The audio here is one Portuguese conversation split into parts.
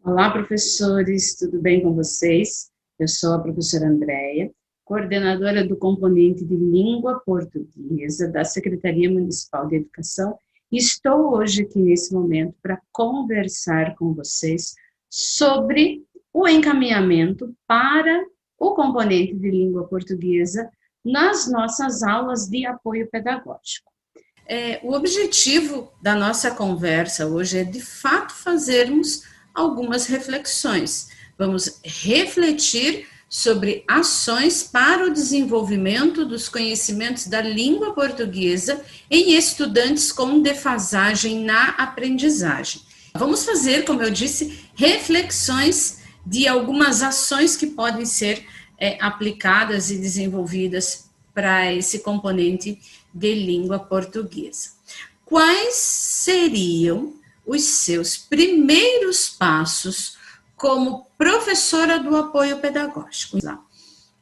Olá, professores, tudo bem com vocês? Eu sou a professora Andréia, coordenadora do componente de língua portuguesa da Secretaria Municipal de Educação, e estou hoje aqui nesse momento para conversar com vocês sobre o encaminhamento para o componente de língua portuguesa nas nossas aulas de apoio pedagógico. O objetivo da nossa conversa hoje é, de fato, fazermos algumas reflexões. Vamos refletir sobre ações para o desenvolvimento dos conhecimentos da língua portuguesa em estudantes com defasagem na aprendizagem. Vamos fazer, como eu disse, reflexões de algumas ações que podem ser aplicadas e desenvolvidas para esse componente de língua portuguesa. Quais seriam os seus primeiros passos como professora do apoio pedagógico?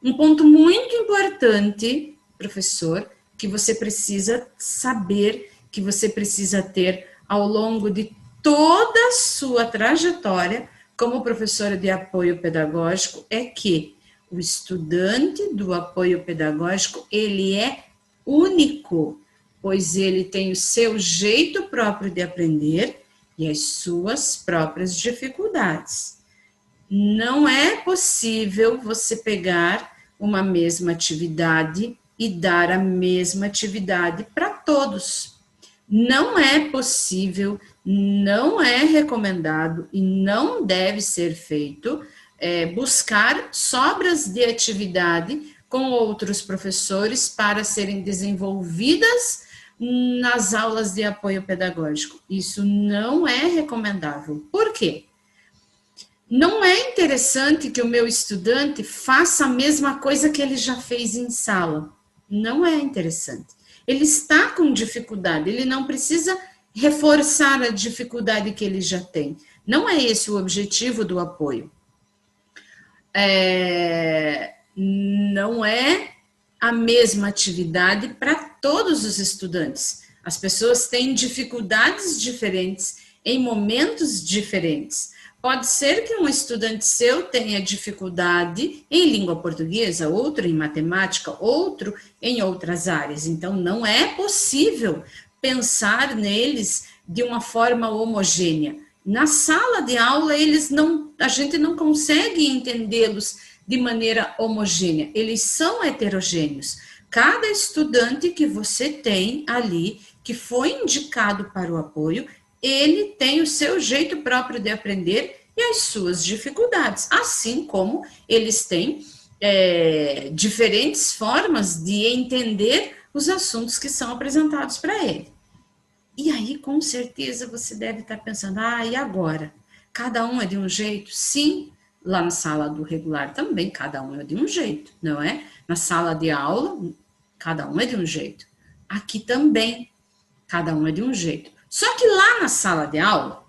Um ponto muito importante, professor, que você precisa saber, que você precisa ter ao longo de toda a sua trajetória como professora de apoio pedagógico é que o estudante do apoio pedagógico, ele é único, pois ele tem o seu jeito próprio de aprender e as suas próprias dificuldades. Não é possível você pegar uma mesma atividade e dar a mesma atividade para todos. Não é possível, não é recomendado e não deve ser feito buscar sobras de atividade com outros professores para serem desenvolvidas nas aulas de apoio pedagógico. Isso não é recomendável. Por quê? Não é interessante que o meu estudante faça a mesma coisa que ele já fez em sala. Não é interessante. Ele está com dificuldade, ele não precisa reforçar a dificuldade que ele já tem. Não é esse o objetivo do apoio. Não é a mesma atividade para todos os estudantes. As pessoas têm dificuldades diferentes em momentos diferentes. Pode ser que um estudante seu tenha dificuldade em língua portuguesa, outro em matemática, outro em outras áreas. Então, não é possível pensar neles de uma forma homogênea. Na sala de aula, a gente não consegue entendê-los de maneira homogênea. Eles são heterogêneos. Cada estudante que você tem ali, que foi indicado para o apoio, ele tem o seu jeito próprio de aprender e as suas dificuldades, assim como eles têm diferentes formas de entender os assuntos que são apresentados para ele. E aí, com certeza, você deve estar pensando, e agora? Cada um é de um jeito? Sim, lá na sala do regular também, cada um é de um jeito, não é? Na sala de aula, cada um é de um jeito. Aqui também, cada um é de um jeito. Só que lá na sala de aula,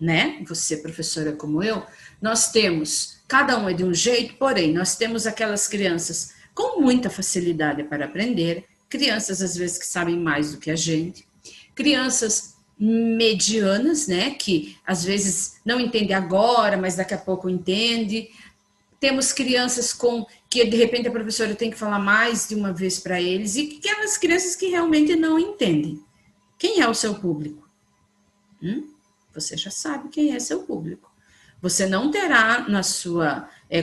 né, você professora como eu, nós temos, cada um é de um jeito, porém, nós temos aquelas crianças com muita facilidade para aprender, crianças às vezes que sabem mais do que a gente, crianças medianas, né, que às vezes não entende agora, mas daqui a pouco entende. Temos crianças que de repente a professora tem que falar mais de uma vez para eles, e aquelas crianças que realmente não entendem. Quem é o seu público? Você já sabe quem é seu público. Você não terá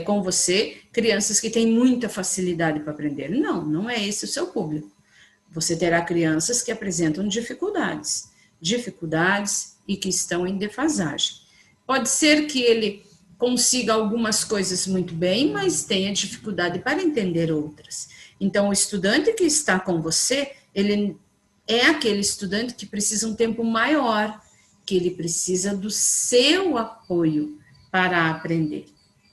com você crianças que têm muita facilidade para aprender. Não é esse o seu público. Você terá crianças que apresentam dificuldades e que estão em defasagem. Pode ser que ele consiga algumas coisas muito bem, mas tenha dificuldade para entender outras. Então, o estudante que está com você, ele é aquele estudante que precisa um tempo maior, que ele precisa do seu apoio para aprender,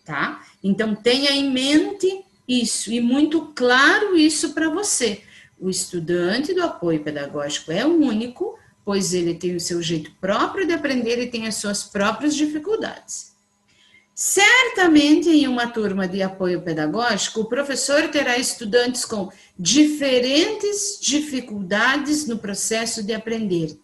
tá? Então, tenha em mente isso, e muito claro isso para você. O estudante do apoio pedagógico é único, pois ele tem o seu jeito próprio de aprender e tem as suas próprias dificuldades. Certamente, em uma turma de apoio pedagógico, o professor terá estudantes com diferentes dificuldades no processo de aprender.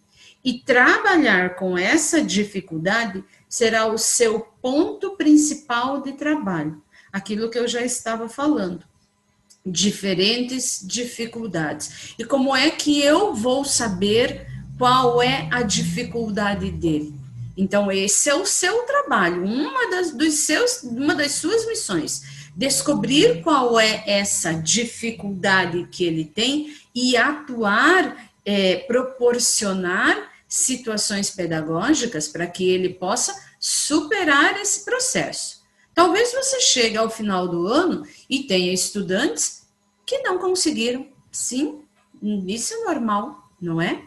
E trabalhar com essa dificuldade será o seu ponto principal de trabalho. Aquilo que eu já estava falando. Diferentes dificuldades. E como é que eu vou saber qual é a dificuldade dele? Então, esse é o seu trabalho, uma das suas missões. Descobrir qual é essa dificuldade que ele tem e atuar, proporcionar situações pedagógicas para que ele possa superar esse processo. Talvez você chegue ao final do ano e tenha estudantes que não conseguiram. Sim, isso é normal, não é?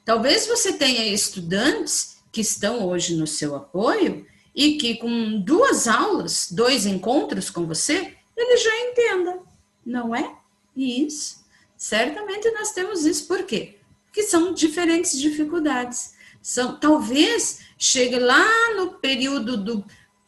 Talvez você tenha estudantes que estão hoje no seu apoio e que com 2 aulas, 2 encontros com você, ele já entenda, não é? Isso. Certamente nós temos isso. Por quê? Porque são diferentes dificuldades. Talvez chegue lá no período do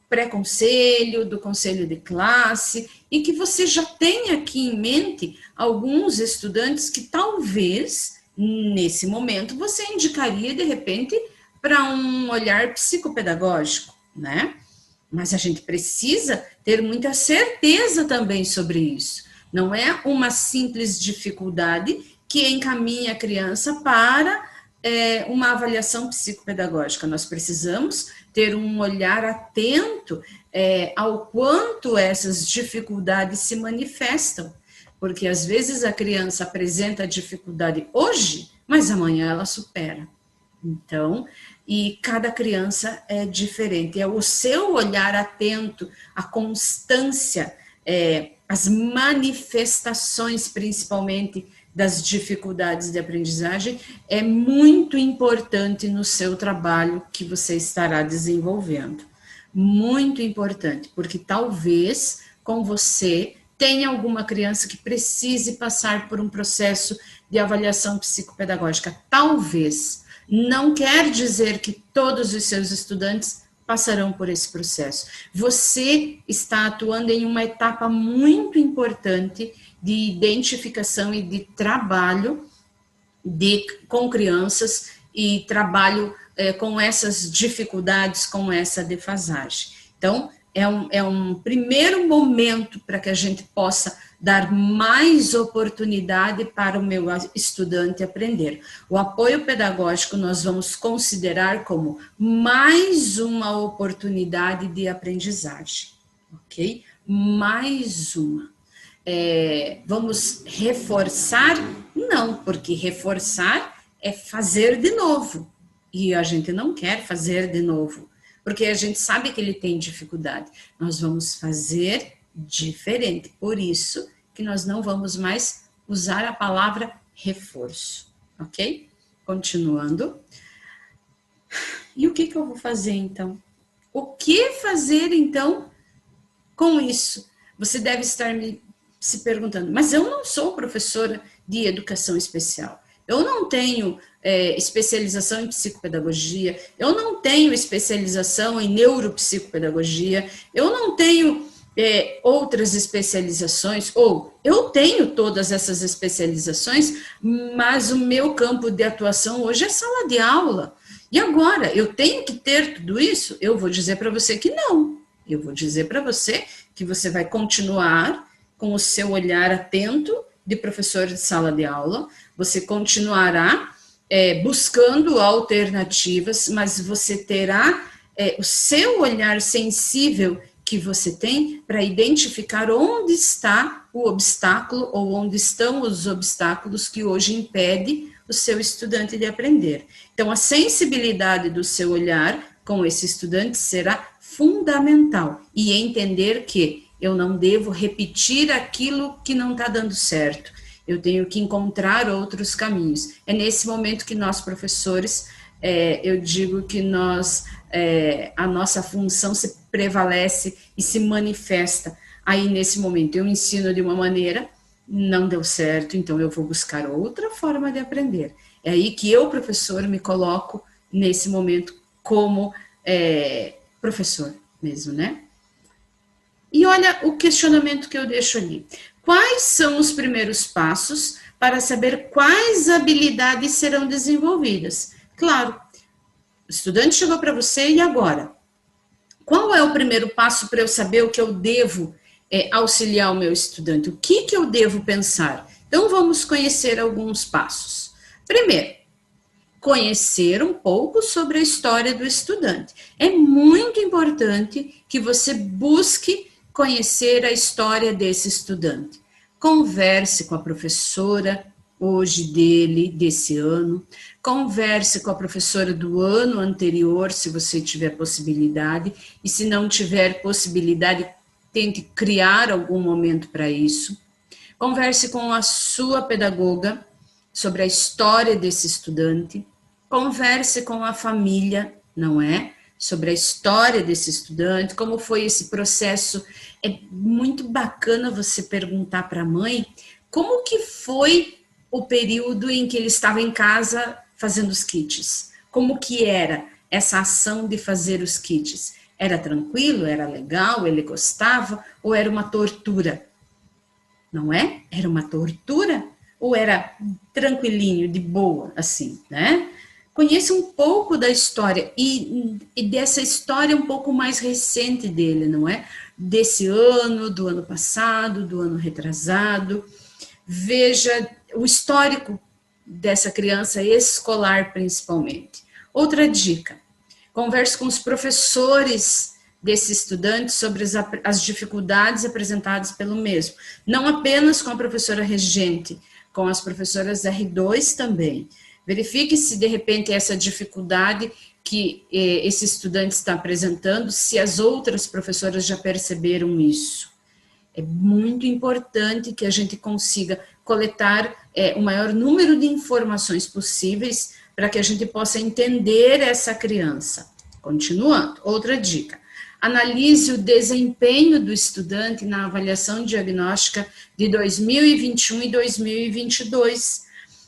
pré-conselho, do conselho de classe, e que você já tenha aqui em mente alguns estudantes que talvez, nesse momento, você indicaria, de repente, para um olhar psicopedagógico, né? Mas a gente precisa ter muita certeza também sobre isso. Não é uma simples dificuldade que encaminha a criança para uma avaliação psicopedagógica. Nós precisamos ter um olhar atento ao quanto essas dificuldades se manifestam, porque às vezes a criança apresenta dificuldade hoje, mas amanhã ela supera. Então, e cada criança é diferente. É o seu olhar atento, a constância, as manifestações, principalmente, das dificuldades de aprendizagem, é muito importante no seu trabalho que você estará desenvolvendo. Muito importante, porque talvez com você tenha alguma criança que precise passar por um processo de avaliação psicopedagógica. Talvez. Não quer dizer que todos os seus estudantes passarão por esse processo. Você está atuando em uma etapa muito importante de identificação e de trabalho com crianças e trabalho com essas dificuldades, com essa defasagem. Então, é um primeiro momento para que a gente possa dar mais oportunidade para o meu estudante aprender. O apoio pedagógico nós vamos considerar como mais uma oportunidade de aprendizagem, ok? Mais uma. Vamos reforçar? Não, porque reforçar é fazer de novo. E a gente não quer fazer de novo, porque a gente sabe que ele tem dificuldade. Nós vamos fazer diferente. Por isso que nós não vamos mais usar a palavra reforço, ok? Continuando. E o que eu vou fazer, então? O que fazer, então, com isso? Você deve estar se perguntando, mas eu não sou professora de educação especial. Eu não tenho especialização em psicopedagogia, eu não tenho especialização em neuropsicopedagogia, eu não tenho outras especializações, ou eu tenho todas essas especializações, mas o meu campo de atuação hoje é sala de aula. E agora, eu tenho que ter tudo isso? Eu vou dizer para você que não. Eu vou dizer para você que você vai continuar com o seu olhar atento de professor de sala de aula, você continuará buscando alternativas, mas você terá o seu olhar sensível que você tem para identificar onde está o obstáculo ou onde estão os obstáculos que hoje impedem o seu estudante de aprender. Então, a sensibilidade do seu olhar com esse estudante será fundamental e entender que eu não devo repetir aquilo que não está dando certo. Eu tenho que encontrar outros caminhos. É nesse momento que nós, professores, eu digo que a nossa função se prevalece e se manifesta. Aí, nesse momento, eu ensino de uma maneira, não deu certo, então eu vou buscar outra forma de aprender. É aí que eu, professor, me coloco nesse momento como professor mesmo, né? E olha o questionamento que eu deixo ali. Quais são os primeiros passos para saber quais habilidades serão desenvolvidas? Claro, o estudante chegou para você e agora? Qual é o primeiro passo para eu saber o que eu devo auxiliar o meu estudante? O que eu devo pensar? Então, vamos conhecer alguns passos. Primeiro, conhecer um pouco sobre a história do estudante. É muito importante que você busque conhecer a história desse estudante. Converse com a professora hoje dele, desse ano, converse com a professora do ano anterior, se você tiver possibilidade, e se não tiver possibilidade, tente criar algum momento para isso. Converse com a sua pedagoga sobre a história desse estudante, converse com a família, não é? Sobre a história desse estudante, como foi esse processo. É muito bacana você perguntar para a mãe como que foi o período em que ele estava em casa fazendo os kits. Como que era essa ação de fazer os kits? Era tranquilo? Era legal? Ele gostava? Ou era uma tortura? Não é? Era uma tortura? Ou era tranquilinho, de boa, assim, né? Conheça um pouco da história e dessa história um pouco mais recente dele, não é? Desse ano, do ano passado, do ano retrasado. Veja o histórico dessa criança escolar, principalmente. Outra dica, converse com os professores desse estudante sobre as dificuldades apresentadas pelo mesmo. Não apenas com a professora regente, com as professoras R2 também. Verifique se, de repente, essa dificuldade que esse estudante está apresentando, se as outras professoras já perceberam isso. É muito importante que a gente consiga coletar o maior número de informações possíveis para que a gente possa entender essa criança. Continuando, outra dica. Analise o desempenho do estudante na avaliação diagnóstica de 2021 e 2022.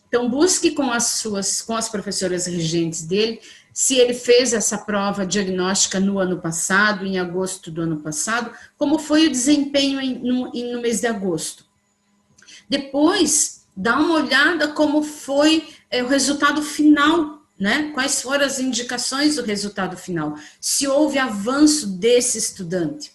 Então, busque com as professoras regentes dele, se ele fez essa prova diagnóstica no ano passado, em agosto do ano passado, como foi o desempenho no mês de agosto. Depois, dá uma olhada como foi o resultado final, né? Quais foram as indicações do resultado final, se houve avanço desse estudante.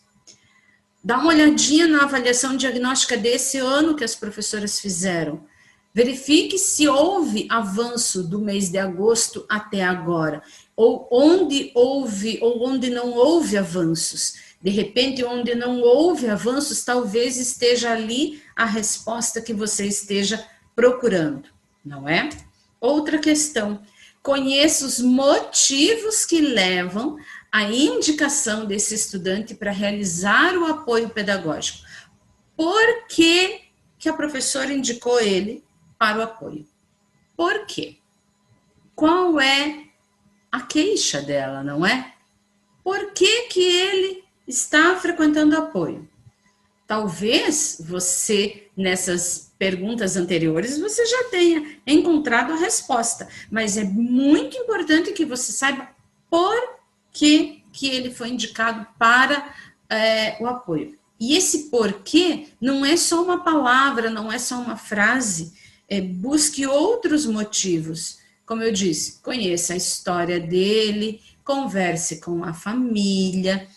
Dá uma olhadinha na avaliação diagnóstica desse ano que as professoras fizeram. Verifique se houve avanço do mês de agosto até agora, ou onde houve ou onde não houve avanços. De repente, onde não houve avanços, talvez esteja ali a resposta que você esteja procurando, não é? Outra questão, conheça os motivos que levam à indicação desse estudante para realizar o apoio pedagógico. Por que a professora indicou ele para o apoio? Por quê? Qual é a queixa dela, não é? Por que ele está frequentando apoio? Talvez você, nessas perguntas anteriores, você já tenha encontrado a resposta, mas é muito importante que você saiba por que ele foi indicado para o apoio. E esse porquê não é só uma palavra, não é só uma frase, busque outros motivos. Como eu disse, conheça a história dele, converse com a família,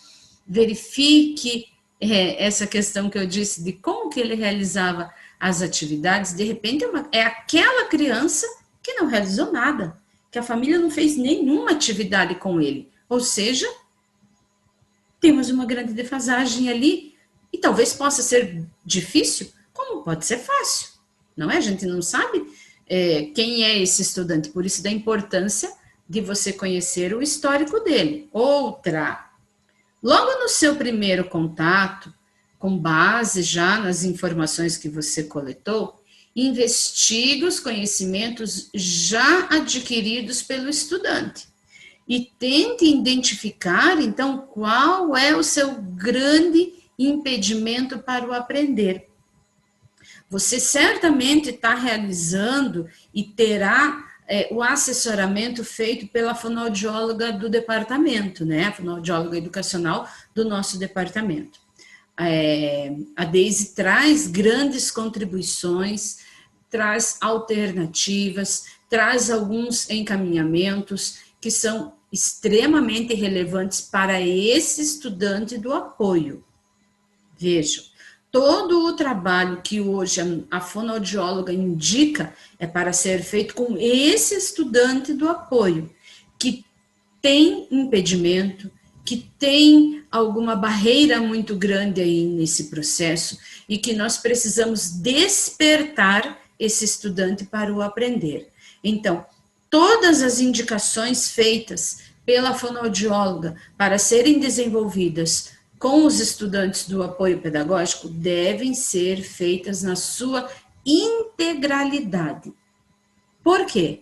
verifique essa questão que eu disse de como que ele realizava as atividades. De repente é aquela criança que não realizou nada, que a família não fez nenhuma atividade com ele. Ou seja, temos uma grande defasagem ali e talvez possa ser difícil, como pode ser fácil, não é? A gente não sabe quem é esse estudante, por isso da importância de você conhecer o histórico dele. Outra, logo no seu primeiro contato, com base já nas informações que você coletou, investigue os conhecimentos já adquiridos pelo estudante e tente identificar, então, qual é o seu grande impedimento para o aprender. Você certamente está realizando e terá o assessoramento feito pela fonoaudióloga do departamento, né? A fonoaudióloga educacional do nosso departamento. A Deise traz grandes contribuições, traz alternativas, traz alguns encaminhamentos que são extremamente relevantes para esse estudante do apoio. Vejam, todo o trabalho que hoje a fonoaudióloga indica é para ser feito com esse estudante do apoio, que tem impedimento, que tem alguma barreira muito grande aí nesse processo e que nós precisamos despertar esse estudante para o aprender. Então, todas as indicações feitas pela fonoaudióloga para serem desenvolvidas com os estudantes do apoio pedagógico devem ser feitas na sua integralidade. Por quê?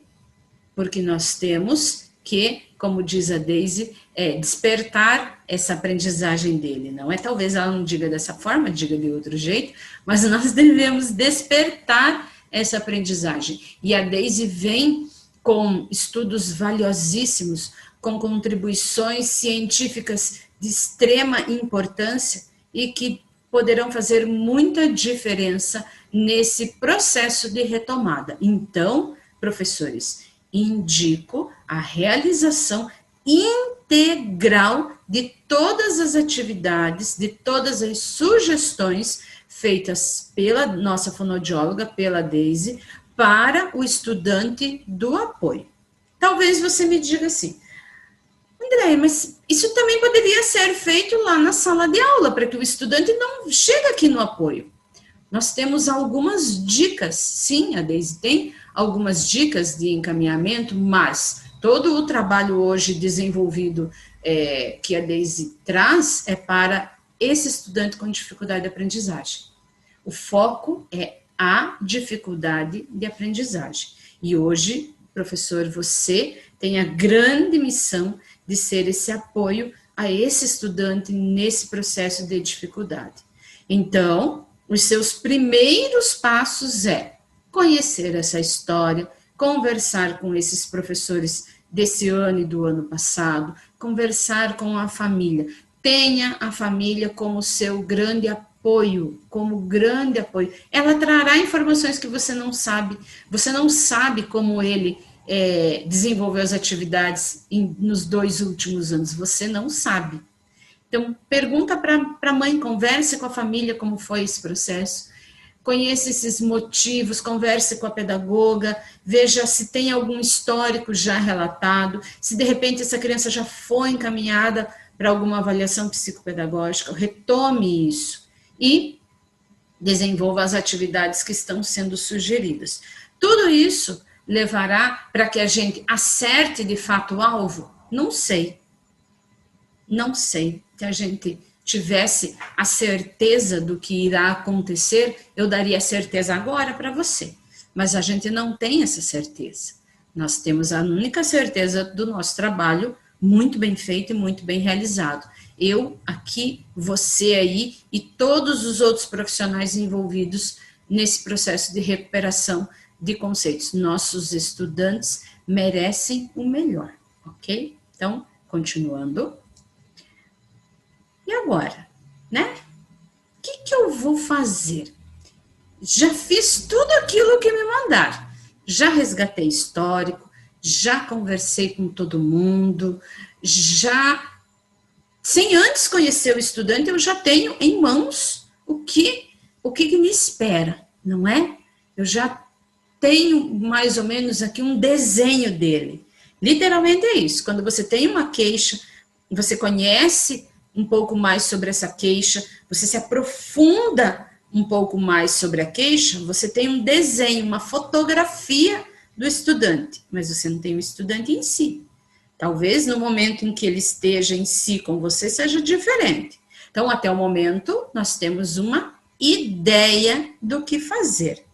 Porque nós temos que, como diz a Daisy, despertar essa aprendizagem dele. Não é, talvez ela não diga dessa forma, diga de outro jeito, mas nós devemos despertar essa aprendizagem. E a Daisy vem com estudos valiosíssimos, com contribuições científicas de extrema importância e que poderão fazer muita diferença nesse processo de retomada. Então, professores, indico a realização integral de todas as atividades, de todas as sugestões feitas pela nossa fonoaudióloga, pela Daisy, para o estudante do apoio. Talvez você me diga assim, André, mas isso também poderia ser feito lá na sala de aula, para que o estudante não chegue aqui no apoio. Nós temos algumas dicas, sim, a Daisy tem algumas dicas de encaminhamento, mas todo o trabalho hoje desenvolvido que a Daisy traz é para esse estudante com dificuldade de aprendizagem. O foco é a dificuldade de aprendizagem. E hoje, professor, você tem a grande missão de ser esse apoio a esse estudante nesse processo de dificuldade. Então, os seus primeiros passos é conhecer essa história, conversar com esses professores desse ano e do ano passado, conversar com a família. Tenha a família como seu grande apoio, como grande apoio. Ela trará informações que você não sabe como ele desenvolveu as atividades nos 2 últimos anos, você não sabe. Então, pergunta para a mãe, converse com a família como foi esse processo, conheça esses motivos, converse com a pedagoga, veja se tem algum histórico já relatado, se de repente essa criança já foi encaminhada para alguma avaliação psicopedagógica, retome isso e desenvolva as atividades que estão sendo sugeridas. Tudo isso levará para que a gente acerte de fato o alvo? Não sei. Se a gente tivesse a certeza do que irá acontecer, eu daria certeza agora para você. Mas a gente não tem essa certeza. Nós temos a única certeza do nosso trabalho muito bem feito e muito bem realizado. Eu aqui, você aí e todos os outros profissionais envolvidos nesse processo de recuperação de conceitos. Nossos estudantes merecem o melhor, ok? Então, continuando. E agora, né? O que eu vou fazer? Já fiz tudo aquilo que me mandaram. Já resgatei histórico, já conversei com todo mundo, já, sem antes conhecer o estudante, eu já tenho em mãos o que me espera, não é? Eu já tenho mais ou menos aqui um desenho dele. Literalmente é isso. Quando você tem uma queixa, você conhece um pouco mais sobre essa queixa, você se aprofunda um pouco mais sobre a queixa, você tem um desenho, uma fotografia do estudante, mas você não tem o estudante em si. Talvez no momento em que ele esteja em si com você seja diferente. Então, até o momento, nós temos uma ideia do que fazer.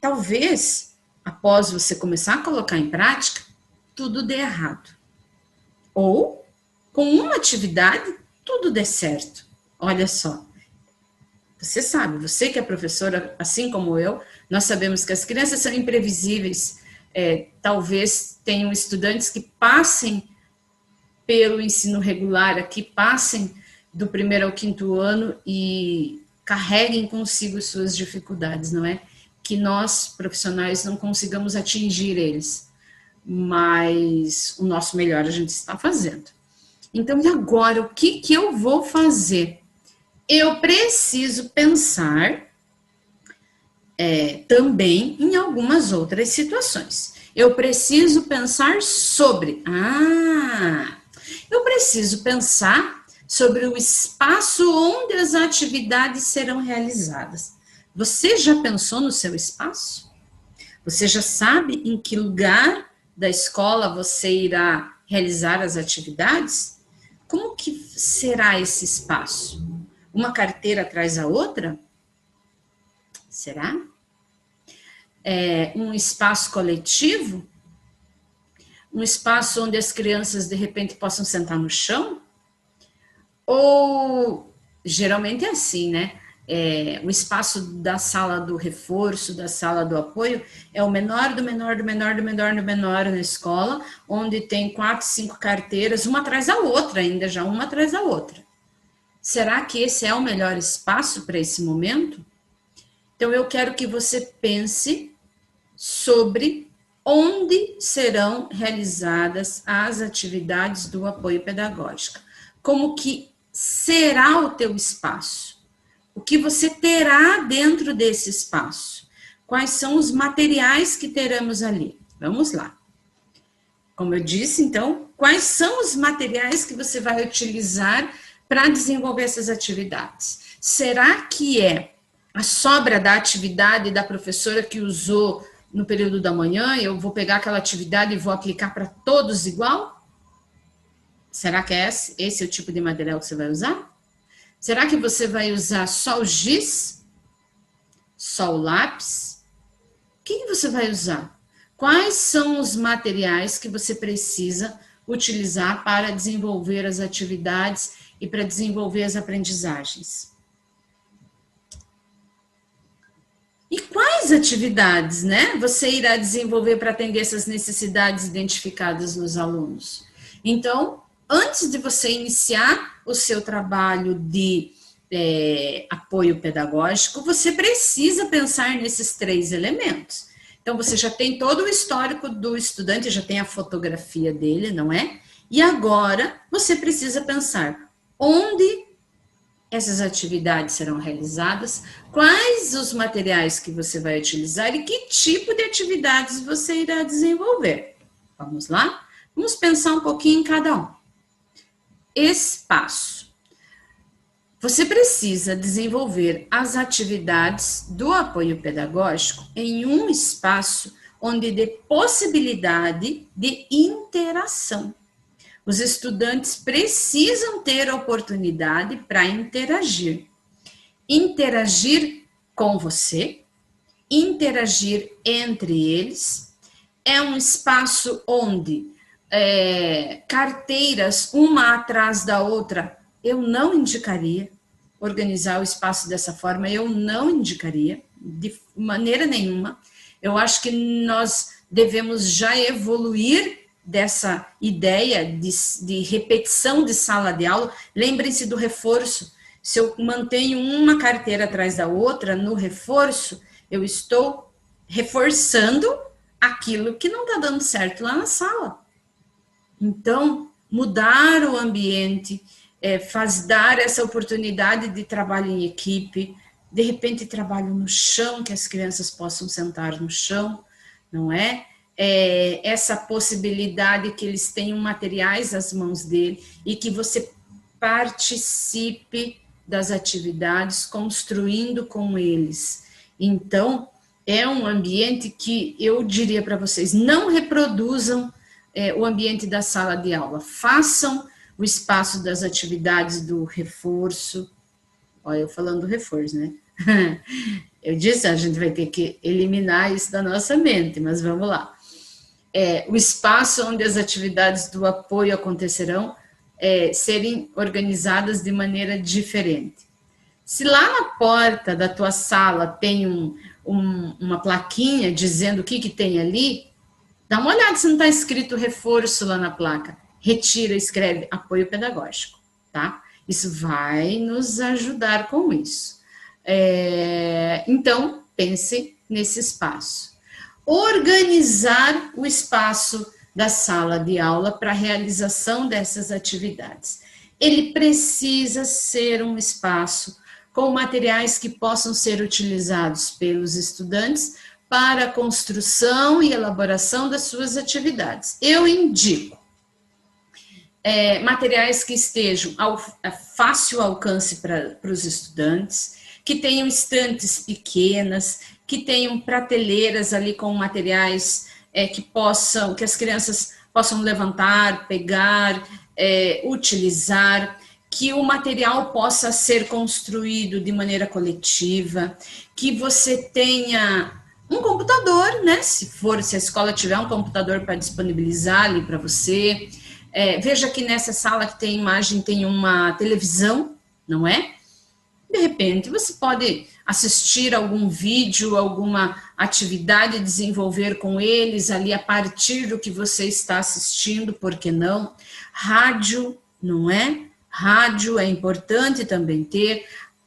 Talvez, após você começar a colocar em prática, tudo dê errado. Ou, com uma atividade, tudo dê certo. Olha só. Você sabe, você que é professora, assim como eu, nós sabemos que as crianças são imprevisíveis. Talvez tenham estudantes que passem pelo ensino regular aqui, passem do 1º ao 5º ano e carreguem consigo suas dificuldades, não é? Que nós, profissionais, não consigamos atingir eles. mas o nosso melhor a gente está fazendo. Então, e agora, o que eu vou fazer? Eu preciso pensar também em algumas outras situações. Eu preciso pensar sobre... eu preciso pensar sobre o espaço onde as atividades serão realizadas. Você já pensou no seu espaço? Você já sabe em que lugar da escola você irá realizar as atividades? Como que será esse espaço? Uma carteira atrás da outra? Será? Um espaço coletivo? Um espaço onde as crianças, de repente, possam sentar no chão? Ou, geralmente é assim, né? O espaço da sala do reforço, da sala do apoio, é o menor do menor, do menor, do menor, do menor na escola, onde tem 4, 5 carteiras, uma atrás da outra ainda, já uma atrás da outra. Será que esse é o melhor espaço para esse momento? Então, eu quero que você pense sobre onde serão realizadas as atividades do apoio pedagógico. Como que será o teu espaço? O que você terá dentro desse espaço? Quais são os materiais que teremos ali? Vamos lá. Como eu disse, então, quais são os materiais que você vai utilizar para desenvolver essas atividades? Será que é a sobra da atividade da professora que usou no período da manhã? Eu vou pegar aquela atividade e vou aplicar para todos igual? Será que esse é o tipo de material que você vai usar? Será que você vai usar só o giz? Só o lápis? O que você vai usar? Quais são os materiais que você precisa utilizar para desenvolver as atividades e para desenvolver as aprendizagens? E quais atividades, né, você irá desenvolver para atender essas necessidades identificadas nos alunos? Então, antes de você iniciar o seu trabalho de apoio pedagógico, você precisa pensar nesses 3 elementos. Então, você já tem todo o histórico do estudante, já tem a fotografia dele, não é? E agora, você precisa pensar onde essas atividades serão realizadas, quais os materiais que você vai utilizar e que tipo de atividades você irá desenvolver. Vamos lá? Vamos pensar um pouquinho em cada um. Espaço. Você precisa desenvolver as atividades do apoio pedagógico em um espaço onde dê possibilidade de interação. Os estudantes precisam ter oportunidade para interagir. Interagir com você, interagir entre eles. É um espaço onde carteiras, uma atrás da outra, eu não indicaria organizar o espaço dessa forma, eu não indicaria, de maneira nenhuma. Eu acho que nós devemos já evoluir dessa ideia de repetição de sala de aula. Lembrem-se do reforço. Se eu mantenho uma carteira atrás da outra no reforço, eu estou reforçando aquilo que não está dando certo lá na sala. Então, mudar o ambiente, dar essa oportunidade de trabalho em equipe, de repente trabalho no chão, que as crianças possam sentar no chão, não é? Essa possibilidade que eles tenham materiais às mãos dele e que você participe das atividades, construindo com eles. Então, é um ambiente que eu diria para vocês, não reproduzam o ambiente da sala de aula, façam o espaço das atividades do reforço. Olha, eu falando do reforço, né? Eu disse, a gente vai ter que eliminar isso da nossa mente, mas vamos lá. O espaço onde as atividades do apoio acontecerão serem organizadas de maneira diferente. Se lá na porta da tua sala tem uma plaquinha dizendo o que tem ali, dá uma olhada se não está escrito reforço lá na placa. Retira, escreve apoio pedagógico, tá? Isso vai nos ajudar com isso. Então, pense nesse espaço. Organizar o espaço da sala de aula para a realização dessas atividades. Ele precisa ser um espaço com materiais que possam ser utilizados pelos estudantes para a construção e elaboração das suas atividades. Eu indico materiais que estejam a fácil alcance para os estudantes, que tenham estantes pequenas, que tenham prateleiras ali com materiais que as crianças possam levantar, pegar, utilizar, que o material possa ser construído de maneira coletiva, que você tenha um computador, né? Se a escola tiver um computador para disponibilizar ali para você. Veja que nessa sala que tem imagem tem uma televisão, não é? De repente, você pode assistir algum vídeo, alguma atividade, desenvolver com eles ali a partir do que você está assistindo, por que não? Rádio, não é? Rádio é importante também ter,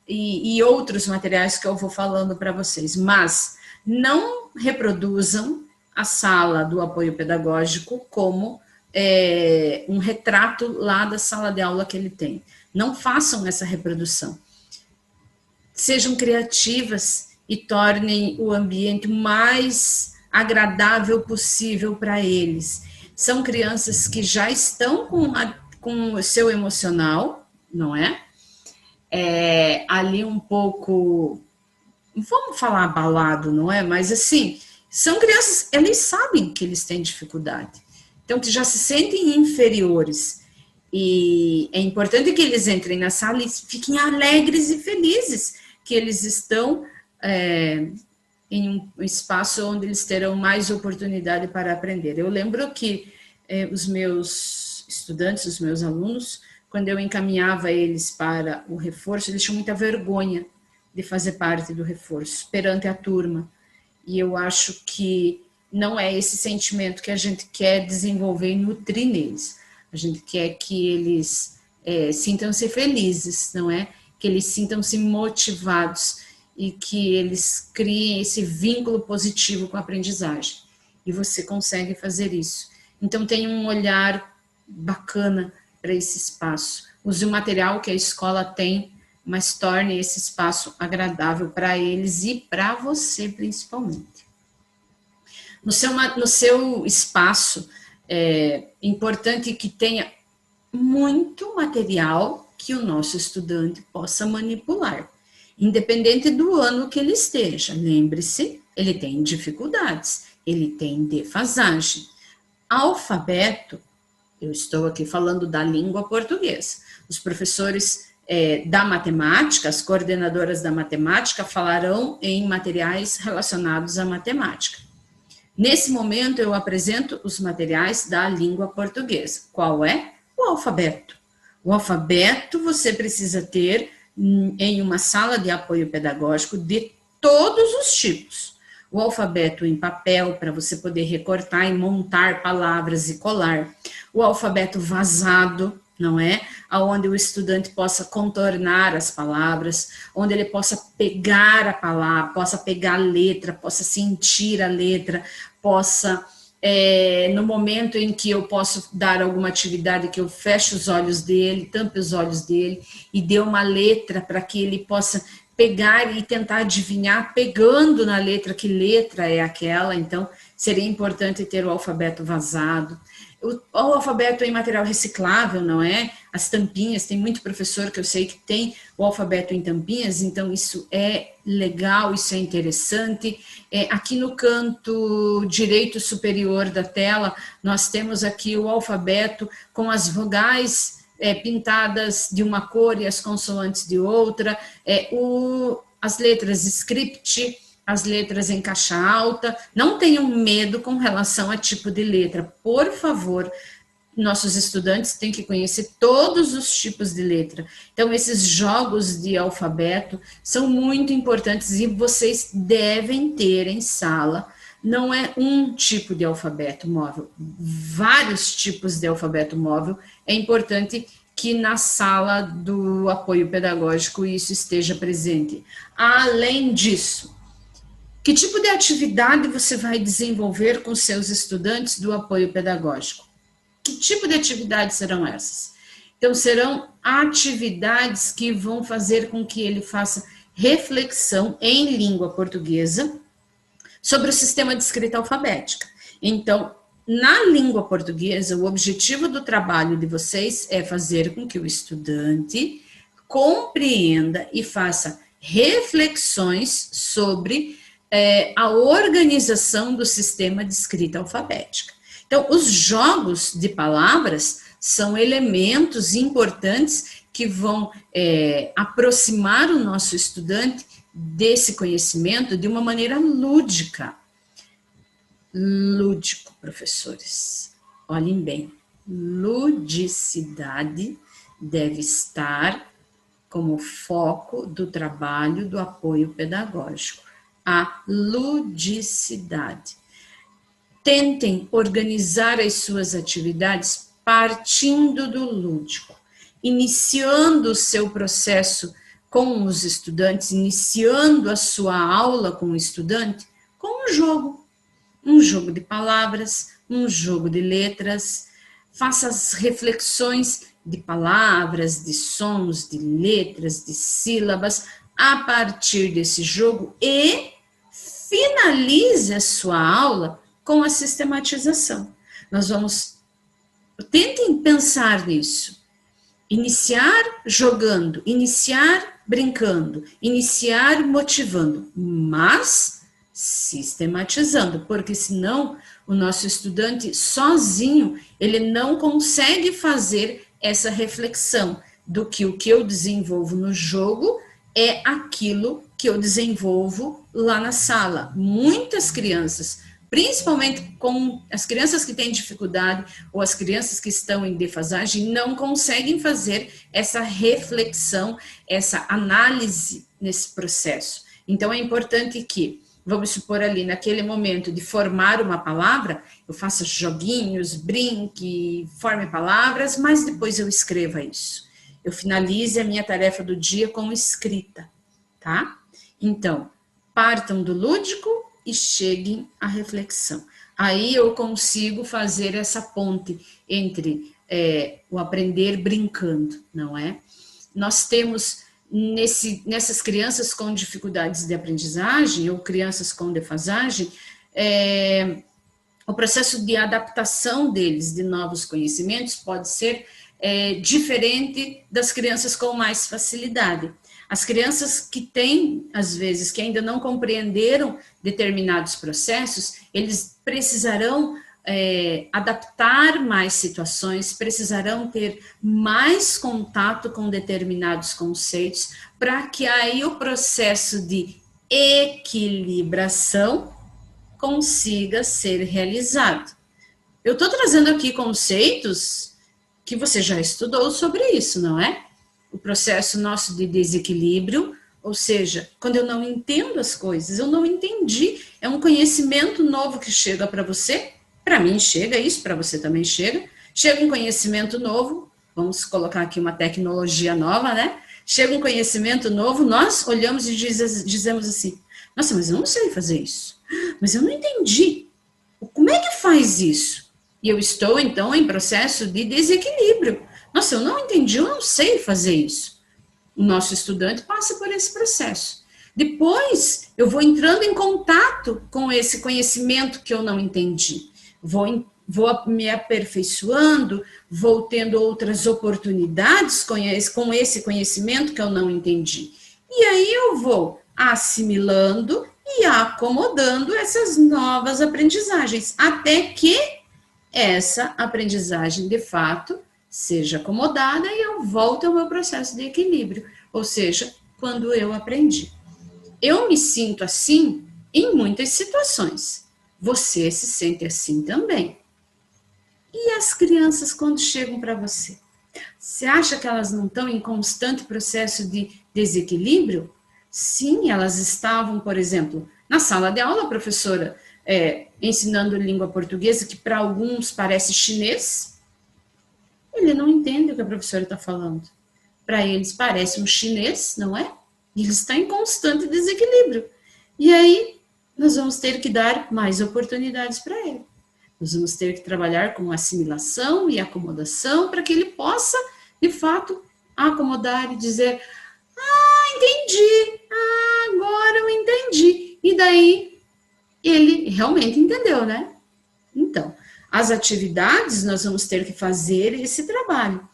e outros materiais que eu vou falando para vocês, mas não reproduzam a sala do apoio pedagógico como um retrato lá da sala de aula que ele tem. Não façam essa reprodução. Sejam criativas e tornem o ambiente mais agradável possível para eles. São crianças que já estão com o seu emocional, não é? Ali um pouco, vamos falar abalado, não é? Mas assim, são crianças, eles sabem que eles têm dificuldade. Então, que já se sentem inferiores. E é importante que eles entrem na sala e fiquem alegres e felizes que eles estão em um espaço onde eles terão mais oportunidade para aprender. Eu lembro que os meus estudantes, os meus alunos, quando eu encaminhava eles para o reforço, eles tinham muita vergonha de fazer parte do reforço perante a turma. E eu acho que não é esse sentimento que a gente quer desenvolver e nutrir neles. A gente quer que eles sintam-se felizes, não é? Que eles sintam-se motivados e que eles criem esse vínculo positivo com a aprendizagem. E você consegue fazer isso. Então, tenha um olhar bacana para esse espaço. Use o material que a escola tem, mas torne esse espaço agradável para eles e para você, principalmente. No seu espaço, é importante que tenha muito material que o nosso estudante possa manipular, independente do ano que ele esteja. Lembre-se, ele tem dificuldades, ele tem defasagem. Alfabeto, eu estou aqui falando da língua portuguesa. Os professores da matemática, as coordenadoras da matemática falarão em materiais relacionados à matemática. Nesse momento, eu apresento os materiais da língua portuguesa. Qual é? O alfabeto. O alfabeto você precisa ter em uma sala de apoio pedagógico de todos os tipos. O alfabeto em papel, para você poder recortar e montar palavras e colar. O alfabeto vazado, não é? Onde o estudante possa contornar as palavras, onde ele possa pegar a palavra, possa pegar a letra, possa sentir a letra, possa, no momento em que eu posso dar alguma atividade, que eu feche os olhos dele, tampe os olhos dele e dê uma letra para que ele possa pegar e tentar adivinhar, pegando na letra, que letra é aquela. Então, seria importante ter o alfabeto vazado. O alfabeto em material reciclável, não é? As tampinhas, tem muito professor que eu sei que tem o alfabeto em tampinhas, então isso é legal, isso é interessante. Aqui no canto direito superior da tela, nós temos aqui o alfabeto com as vogais pintadas de uma cor e as consoantes de outra, as letras script, as letras em caixa alta. Não tenham medo com relação a tipo de letra, por favor. Nossos estudantes têm que conhecer todos os tipos de letra. Então, esses jogos de alfabeto são muito importantes e vocês devem ter em sala. Não é um tipo de alfabeto móvel, vários tipos de alfabeto móvel. É importante que na sala do apoio pedagógico isso esteja presente. Além disso, Que tipo de atividade você vai desenvolver com seus estudantes do apoio pedagógico? Que tipo de atividades serão essas? Então, serão atividades que vão fazer com que ele faça reflexão em língua portuguesa sobre o sistema de escrita alfabética. Então, na língua portuguesa, o objetivo do trabalho de vocês é fazer com que o estudante compreenda e faça reflexões sobre a organização do sistema de escrita alfabética. Então, os jogos de palavras são elementos importantes que vão aproximar o nosso estudante desse conhecimento de uma maneira lúdica. Lúdico, professores. Olhem bem, ludicidade deve estar como foco do trabalho do apoio pedagógico. A ludicidade. Tentem organizar as suas atividades partindo do lúdico, iniciando o seu processo com os estudantes, iniciando a sua aula com o estudante com um jogo de palavras, um jogo de letras. Faça as reflexões de palavras, de sons, de letras, de sílabas a partir desse jogo e finalize a sua aula com a sistematização. Tentem pensar nisso. Iniciar jogando, iniciar brincando, iniciar motivando, mas sistematizando, porque senão o nosso estudante sozinho, ele não consegue fazer essa reflexão do que o que eu desenvolvo no jogo é aquilo que eu desenvolvo lá na sala. Muitas crianças, principalmente com as crianças que têm dificuldade ou as crianças que estão em defasagem, não conseguem fazer essa reflexão, essa análise nesse processo. Então, é importante que, vamos supor ali, naquele momento de formar uma palavra, eu faça joguinhos, brinque, forme palavras, mas depois eu escreva isso. Eu finalize a minha tarefa do dia com escrita, tá? Então, partam do lúdico e cheguem à reflexão. Aí eu consigo fazer essa ponte entre o aprender brincando, não é? Nós temos nessas crianças com dificuldades de aprendizagem ou crianças com defasagem, o processo de adaptação deles de novos conhecimentos pode ser diferente das crianças com mais facilidade. As crianças que têm, às vezes, que ainda não compreenderam determinados processos, eles precisarão adaptar mais situações, precisarão ter mais contato com determinados conceitos, para que aí o processo de equilibração consiga ser realizado. Eu estou trazendo aqui conceitos que você já estudou sobre isso, não é? O processo nosso de desequilíbrio, ou seja, quando eu não entendo as coisas, eu não entendi, é um conhecimento novo que chega para você, para mim chega isso, para você também chega um conhecimento novo, vamos colocar aqui uma tecnologia nova, né? Chega um conhecimento novo, nós olhamos e dizemos assim, nossa, mas eu não sei fazer isso, mas eu não entendi, como é que faz isso? E eu estou, então, em processo de desequilíbrio. Nossa, eu não entendi, eu não sei fazer isso. O nosso estudante passa por esse processo. Depois, eu vou entrando em contato com esse conhecimento que eu não entendi. Vou me aperfeiçoando, vou tendo outras oportunidades com esse conhecimento que eu não entendi. E aí eu vou assimilando e acomodando essas novas aprendizagens, até que essa aprendizagem, de fato, seja acomodada e eu volto ao meu processo de equilíbrio, ou seja, quando eu aprendi. Eu me sinto assim em muitas situações. Você se sente assim também. E as crianças quando chegam para você? Você acha que elas não estão em constante processo de desequilíbrio? Sim, elas estavam, por exemplo, na sala de aula, a professora ensinando língua portuguesa, que para alguns parece chinês. Ele não entende o que a professora está falando. Para eles parece um chinês, não é? E ele está em constante desequilíbrio. E aí, nós vamos ter que dar mais oportunidades para ele. Nós vamos ter que trabalhar com assimilação e acomodação para que ele possa, de fato, acomodar e dizer: ah, entendi, ah, agora eu entendi. E daí, ele realmente entendeu, né? Então, as atividades, nós vamos ter que fazer esse trabalho.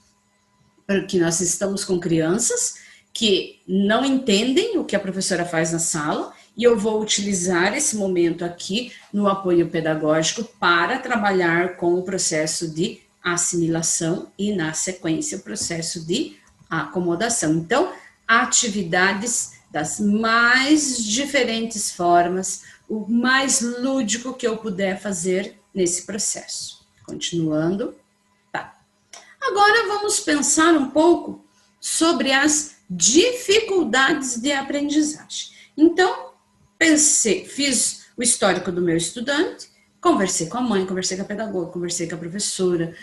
Porque nós estamos com crianças que não entendem o que a professora faz na sala, e eu vou utilizar esse momento aqui no apoio pedagógico para trabalhar com o processo de assimilação e, na sequência, o processo de acomodação. Então, atividades das mais diferentes formas, o mais lúdico que eu puder fazer nesse processo. Continuando. Tá. Agora vamos pensar um pouco sobre as dificuldades de aprendizagem. Então, fiz o histórico do meu estudante, conversei com a mãe, conversei com a pedagoga, conversei com a professora,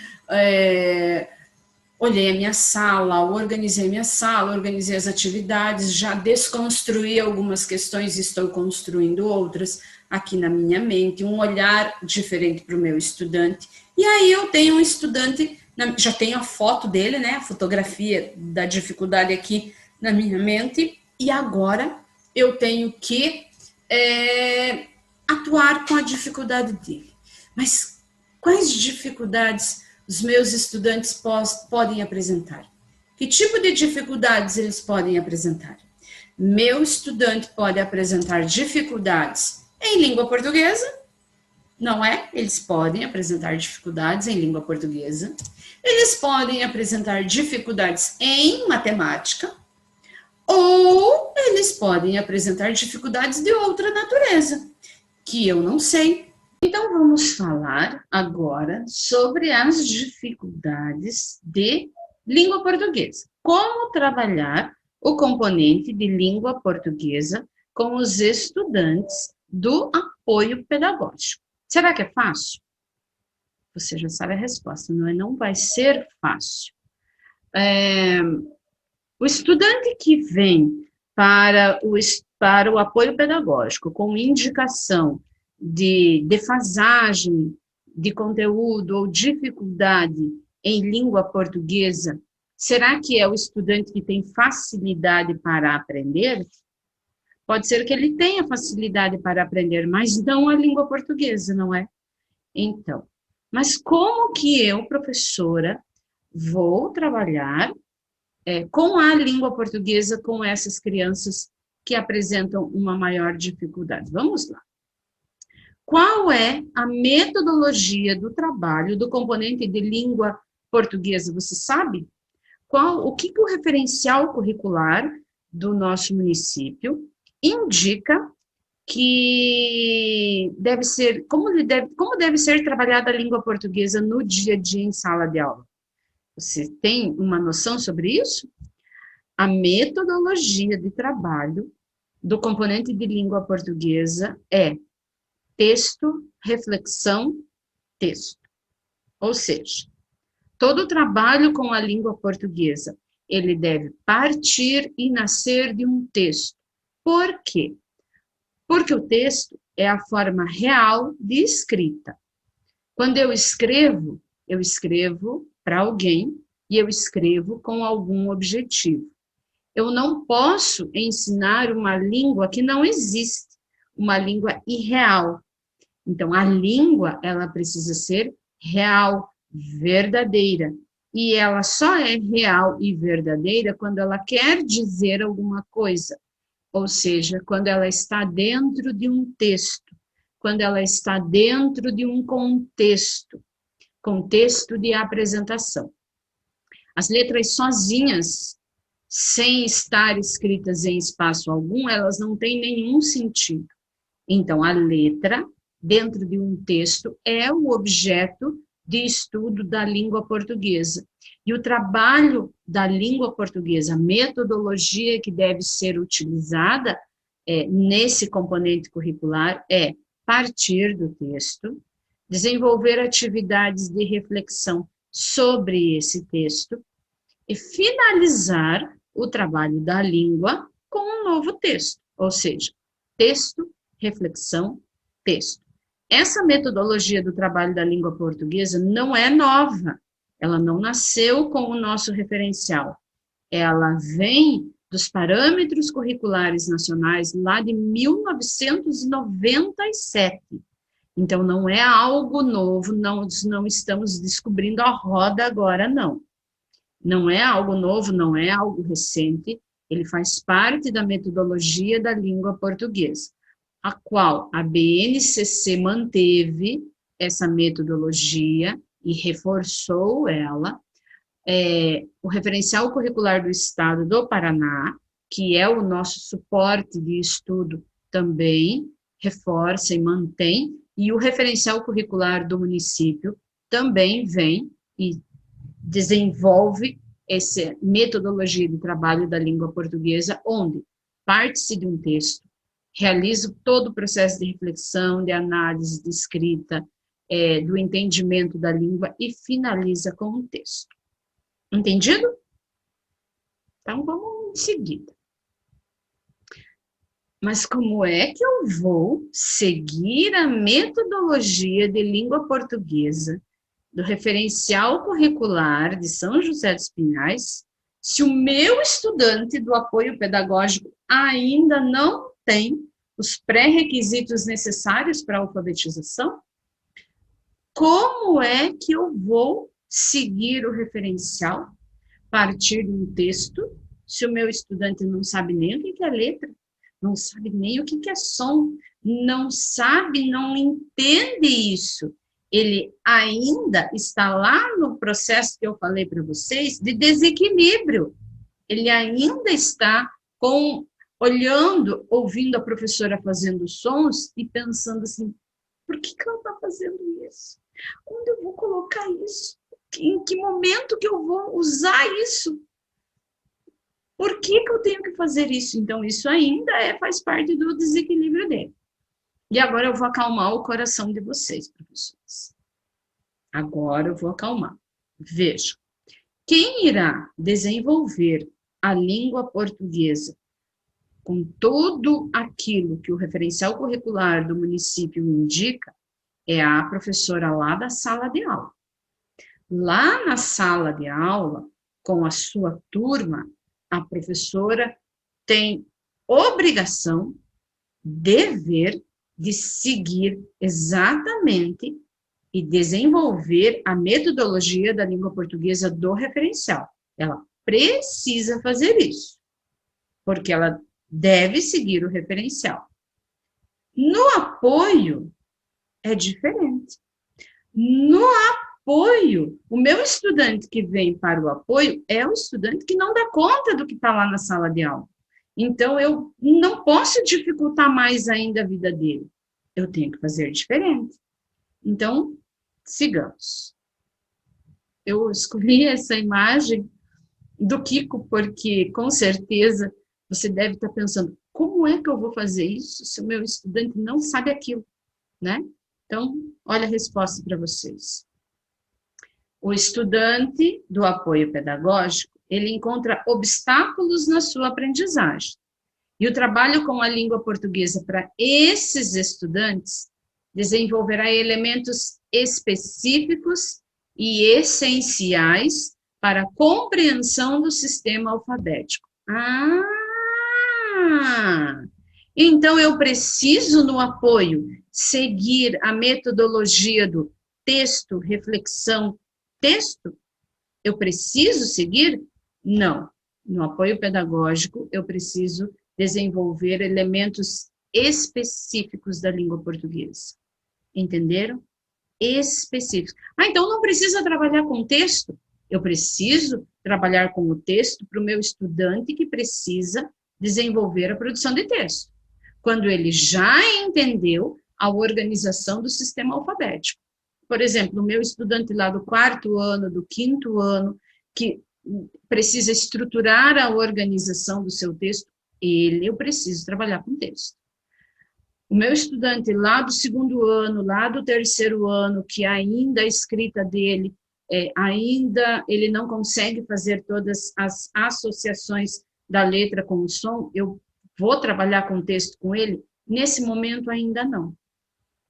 olhei a minha sala, organizei as atividades, já desconstruí algumas questões e estou construindo outras aqui na minha mente, um olhar diferente para o meu estudante. E aí eu tenho um estudante, já tenho a foto dele, né, a fotografia da dificuldade aqui na minha mente, e agora eu tenho que atuar com a dificuldade dele. Mas quais dificuldades os meus estudantes podem apresentar? Que tipo de dificuldades eles podem apresentar? Meu estudante pode apresentar dificuldades em língua portuguesa, não é? Eles podem apresentar dificuldades em língua portuguesa. Eles podem apresentar dificuldades em matemática, ou eles podem apresentar dificuldades de outra natureza, que eu não sei. Então, vamos falar agora sobre as dificuldades de língua portuguesa. Como trabalhar o componente de língua portuguesa com os estudantes do apoio pedagógico. Será que é fácil? Você já sabe a resposta, não vai ser fácil. O estudante que vem para o apoio pedagógico com indicação de defasagem de conteúdo ou dificuldade em língua portuguesa, será que é o estudante que tem facilidade para aprender? Pode ser que ele tenha facilidade para aprender, mas não a língua portuguesa, não é? Então, mas como que eu, professora, vou trabalhar com a língua portuguesa com essas crianças que apresentam uma maior dificuldade? Vamos lá. Qual é a metodologia do trabalho do componente de língua portuguesa? Você sabe? O que o referencial curricular do nosso município indica que deve ser, como deve ser trabalhada a língua portuguesa no dia a dia em sala de aula? Você tem uma noção sobre isso? A metodologia de trabalho do componente de língua portuguesa é texto, reflexão, texto. Ou seja, todo trabalho com a língua portuguesa, ele deve partir e nascer de um texto. Por quê? Porque o texto é a forma real de escrita. Quando eu escrevo para alguém e eu escrevo com algum objetivo. Eu não posso ensinar uma língua que não existe, uma língua irreal. Então, a língua, ela precisa ser real, verdadeira. E ela só é real e verdadeira quando ela quer dizer alguma coisa. Ou seja, quando ela está dentro de um texto, quando ela está dentro de um contexto de apresentação. As letras sozinhas, sem estar escritas em espaço algum, elas não têm nenhum sentido. Então, a letra, dentro de um texto, é o objeto de estudo da língua portuguesa. E o trabalho da língua portuguesa, a metodologia que deve ser utilizada nesse componente curricular é partir do texto, desenvolver atividades de reflexão sobre esse texto e finalizar o trabalho da língua com um novo texto, ou seja, texto, reflexão, texto. Essa metodologia do trabalho da língua portuguesa não é nova, ela não nasceu com o nosso referencial, ela vem dos parâmetros curriculares nacionais lá de 1997. Então, não é algo novo, nós não estamos descobrindo a roda agora, não. Não é algo novo, não é algo recente, ele faz parte da metodologia da língua portuguesa, a qual a BNCC manteve essa metodologia e reforçou ela. O referencial curricular do Estado do Paraná, que é o nosso suporte de estudo, também reforça e mantém, e o referencial curricular do município também vem e desenvolve essa metodologia de trabalho da língua portuguesa, onde parte-se de um texto, realiza todo o processo de reflexão, de análise, de escrita, do entendimento da língua e finaliza com um texto. Entendido? Então, vamos em seguida. Mas como é que eu vou seguir a metodologia de língua portuguesa do referencial curricular de São José dos Pinhais se o meu estudante do apoio pedagógico ainda não tem os pré-requisitos necessários para a alfabetização? Como é que eu vou seguir o referencial a partir de um texto se o meu estudante não sabe nem o que é letra, não sabe nem o que é som, não sabe, não entende isso? Ele ainda está lá no processo que eu falei para vocês de desequilíbrio. Ele ainda está olhando, ouvindo a professora fazendo sons e pensando assim, por que ela está fazendo isso? Onde eu vou colocar isso? Em que momento que eu vou usar isso? Por que eu tenho que fazer isso? Então, isso ainda faz parte do desequilíbrio dele. E agora eu vou acalmar o coração de vocês, professores. Agora eu vou acalmar. Veja, quem irá desenvolver a língua portuguesa com tudo aquilo que o referencial curricular do município indica é a professora lá da sala de aula. Lá na sala de aula, com a sua turma, a professora tem obrigação, dever de seguir exatamente e desenvolver a metodologia da língua portuguesa do referencial. Ela precisa fazer isso, porque ela deve seguir o referencial. No apoio, é diferente. No apoio, o meu estudante que vem para o apoio é o estudante que não dá conta do que está lá na sala de aula. Então, eu não posso dificultar mais ainda a vida dele. Eu tenho que fazer diferente. Então, sigamos. Eu escolhi essa imagem do Kiko porque, com certeza, você deve estar pensando, como é que eu vou fazer isso se o meu estudante não sabe aquilo, né? Então, olha a resposta para vocês. O estudante do apoio pedagógico, ele encontra obstáculos na sua aprendizagem. E o trabalho com a língua portuguesa para esses estudantes desenvolverá elementos específicos e essenciais para a compreensão do sistema alfabético. Então eu preciso, no apoio, seguir a metodologia do texto, reflexão, texto? Eu preciso seguir? Não. No apoio pedagógico, eu preciso desenvolver elementos específicos da língua portuguesa. Entenderam? Específicos. Então não precisa trabalhar com texto? Eu preciso trabalhar com o texto para o meu estudante que precisa desenvolver a produção de texto. Quando ele já entendeu a organização do sistema alfabético. Por exemplo, o meu estudante lá do 4º ano, do 5º ano, que precisa estruturar a organização do seu texto, eu preciso trabalhar com texto. O meu estudante lá do 2º ano, lá do 3º ano, que ainda a escrita dele, ainda ele não consegue fazer todas as associações da letra com o som, eu vou trabalhar com texto com ele? Nesse momento, ainda não.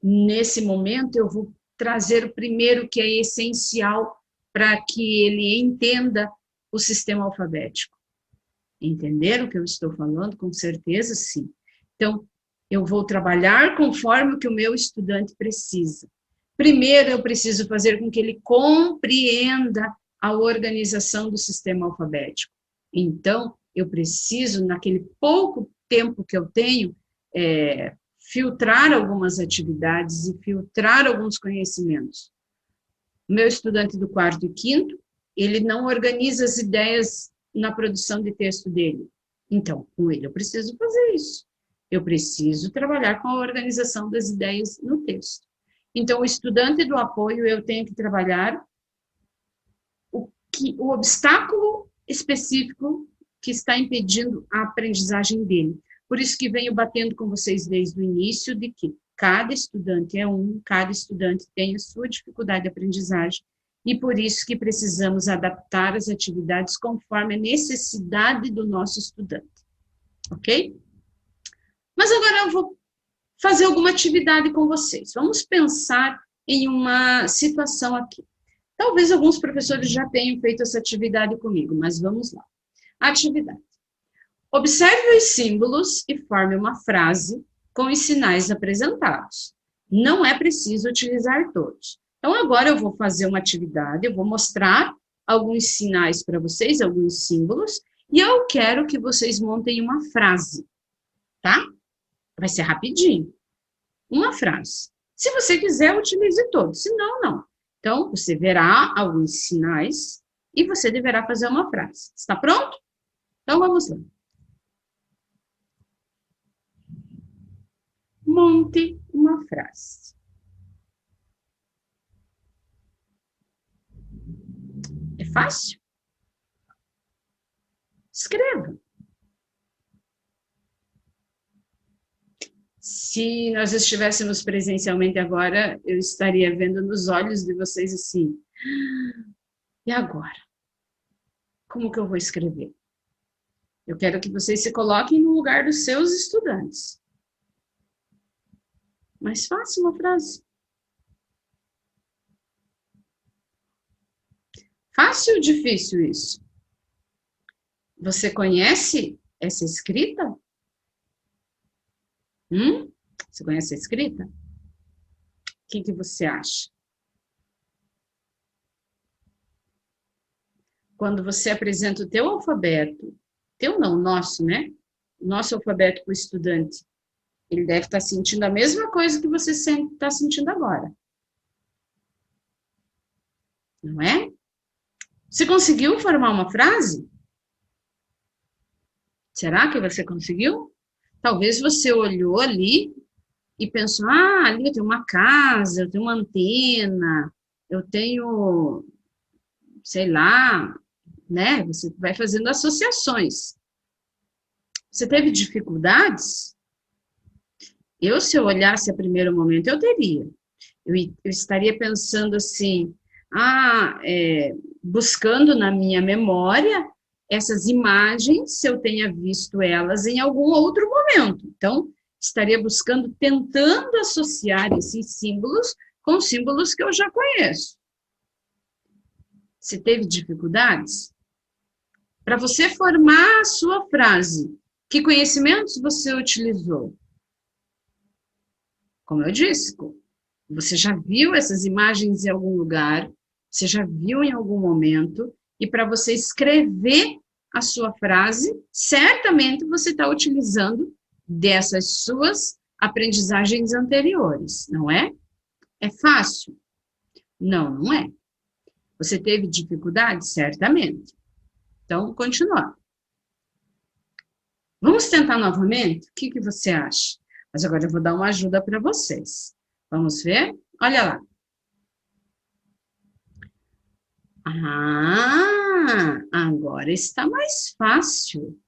Nesse momento, eu vou trazer o primeiro que é essencial para que ele entenda o sistema alfabético. Entenderam o que eu estou falando? Com certeza, sim. Então, eu vou trabalhar conforme o que o meu estudante precisa. Primeiro, eu preciso fazer com que ele compreenda a organização do sistema alfabético. Então, eu preciso, naquele pouco tempo que eu tenho, filtrar algumas atividades e filtrar alguns conhecimentos. O meu estudante do 4º e 5º, ele não organiza as ideias na produção de texto dele. Então, com ele eu preciso fazer isso. Eu preciso trabalhar com a organização das ideias no texto. Então, o estudante do apoio, eu tenho que trabalhar o obstáculo específico que está impedindo a aprendizagem dele. Por isso que venho batendo com vocês desde o início de que cada estudante é cada estudante tem a sua dificuldade de aprendizagem, e por isso que precisamos adaptar as atividades conforme a necessidade do nosso estudante, ok? Mas agora eu vou fazer alguma atividade com vocês. Vamos pensar em uma situação aqui. Talvez alguns professores já tenham feito essa atividade comigo, mas vamos lá. Atividade. Observe os símbolos e forme uma frase com os sinais apresentados. Não é preciso utilizar todos. Então, agora eu vou fazer uma atividade, eu vou mostrar alguns sinais para vocês, alguns símbolos, e eu quero que vocês montem uma frase, tá? Vai ser rapidinho. Uma frase. Se você quiser, utilize todos, se não, não. Então, você verá alguns sinais e você deverá fazer uma frase. Está pronto? Então, vamos lá. Monte uma frase. É fácil? Escreva. Se nós estivéssemos presencialmente agora, eu estaria vendo nos olhos de vocês assim. E agora? Como que eu vou escrever? Eu quero que vocês se coloquem no lugar dos seus estudantes. Mas faça uma frase. Fácil ou difícil isso? Você conhece essa escrita? Você conhece a escrita? O que você acha? Quando você apresenta o teu alfabeto, teu não, nosso, né? Nosso alfabeto para o estudante, ele deve estar sentindo a mesma coisa que você está sentindo agora. Não é? Você conseguiu formar uma frase? Será que você conseguiu? Talvez você olhou ali e pensou, ali eu tenho uma casa, eu tenho uma antena, eu tenho, sei lá, né? Você vai fazendo associações. Você teve dificuldades? Se eu olhasse a primeiro momento, eu teria. Eu estaria pensando assim, buscando na minha memória essas imagens, se eu tenha visto elas em algum outro momento. Então, estaria buscando, tentando associar esses símbolos com símbolos que eu já conheço. Você teve dificuldades? Para você formar a sua frase, que conhecimentos você utilizou? Como eu disse, você já viu essas imagens em algum lugar, você já viu em algum momento, e para você escrever a sua frase, certamente você está utilizando dessas suas aprendizagens anteriores, não é? É fácil? Não, não é. Você teve dificuldade? Certamente. Então, continuar. Vamos tentar novamente? O que você acha? Mas agora eu vou dar uma ajuda para vocês. Vamos ver? Olha lá. Agora está mais fácil.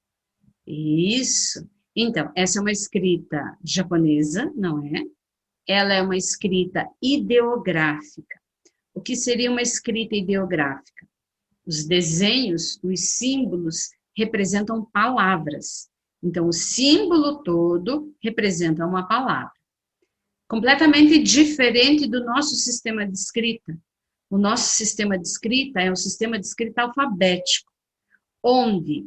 Isso. Então, essa é uma escrita japonesa, não é? Ela é uma escrita ideográfica. O que seria uma escrita ideográfica? Os desenhos, os símbolos representam palavras. Então, o símbolo todo representa uma palavra. Completamente diferente do nosso sistema de escrita. O nosso sistema de escrita é um sistema de escrita alfabético, onde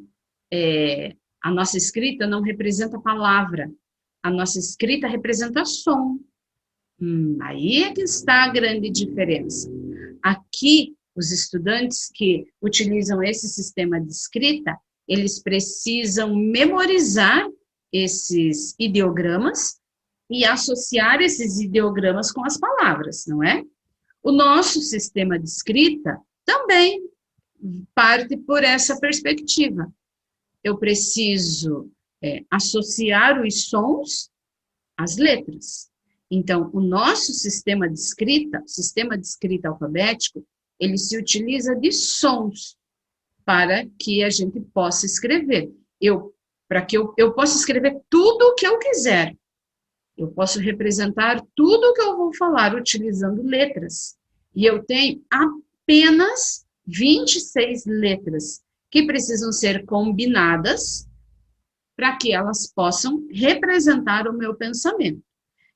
a nossa escrita não representa palavra, a nossa escrita representa som. Aí é que está a grande diferença. Aqui, os estudantes que utilizam esse sistema de escrita, eles precisam memorizar esses ideogramas e associar esses ideogramas com as palavras, não é? O nosso sistema de escrita também parte por essa perspectiva. Eu preciso associar os sons às letras. Então, o nosso sistema de escrita alfabético, ele se utiliza de sons para que a gente possa escrever. Para que eu possa escrever tudo o que eu quiser. Eu posso representar tudo o que eu vou falar utilizando letras. E eu tenho apenas 26 letras que precisam ser combinadas para que elas possam representar o meu pensamento.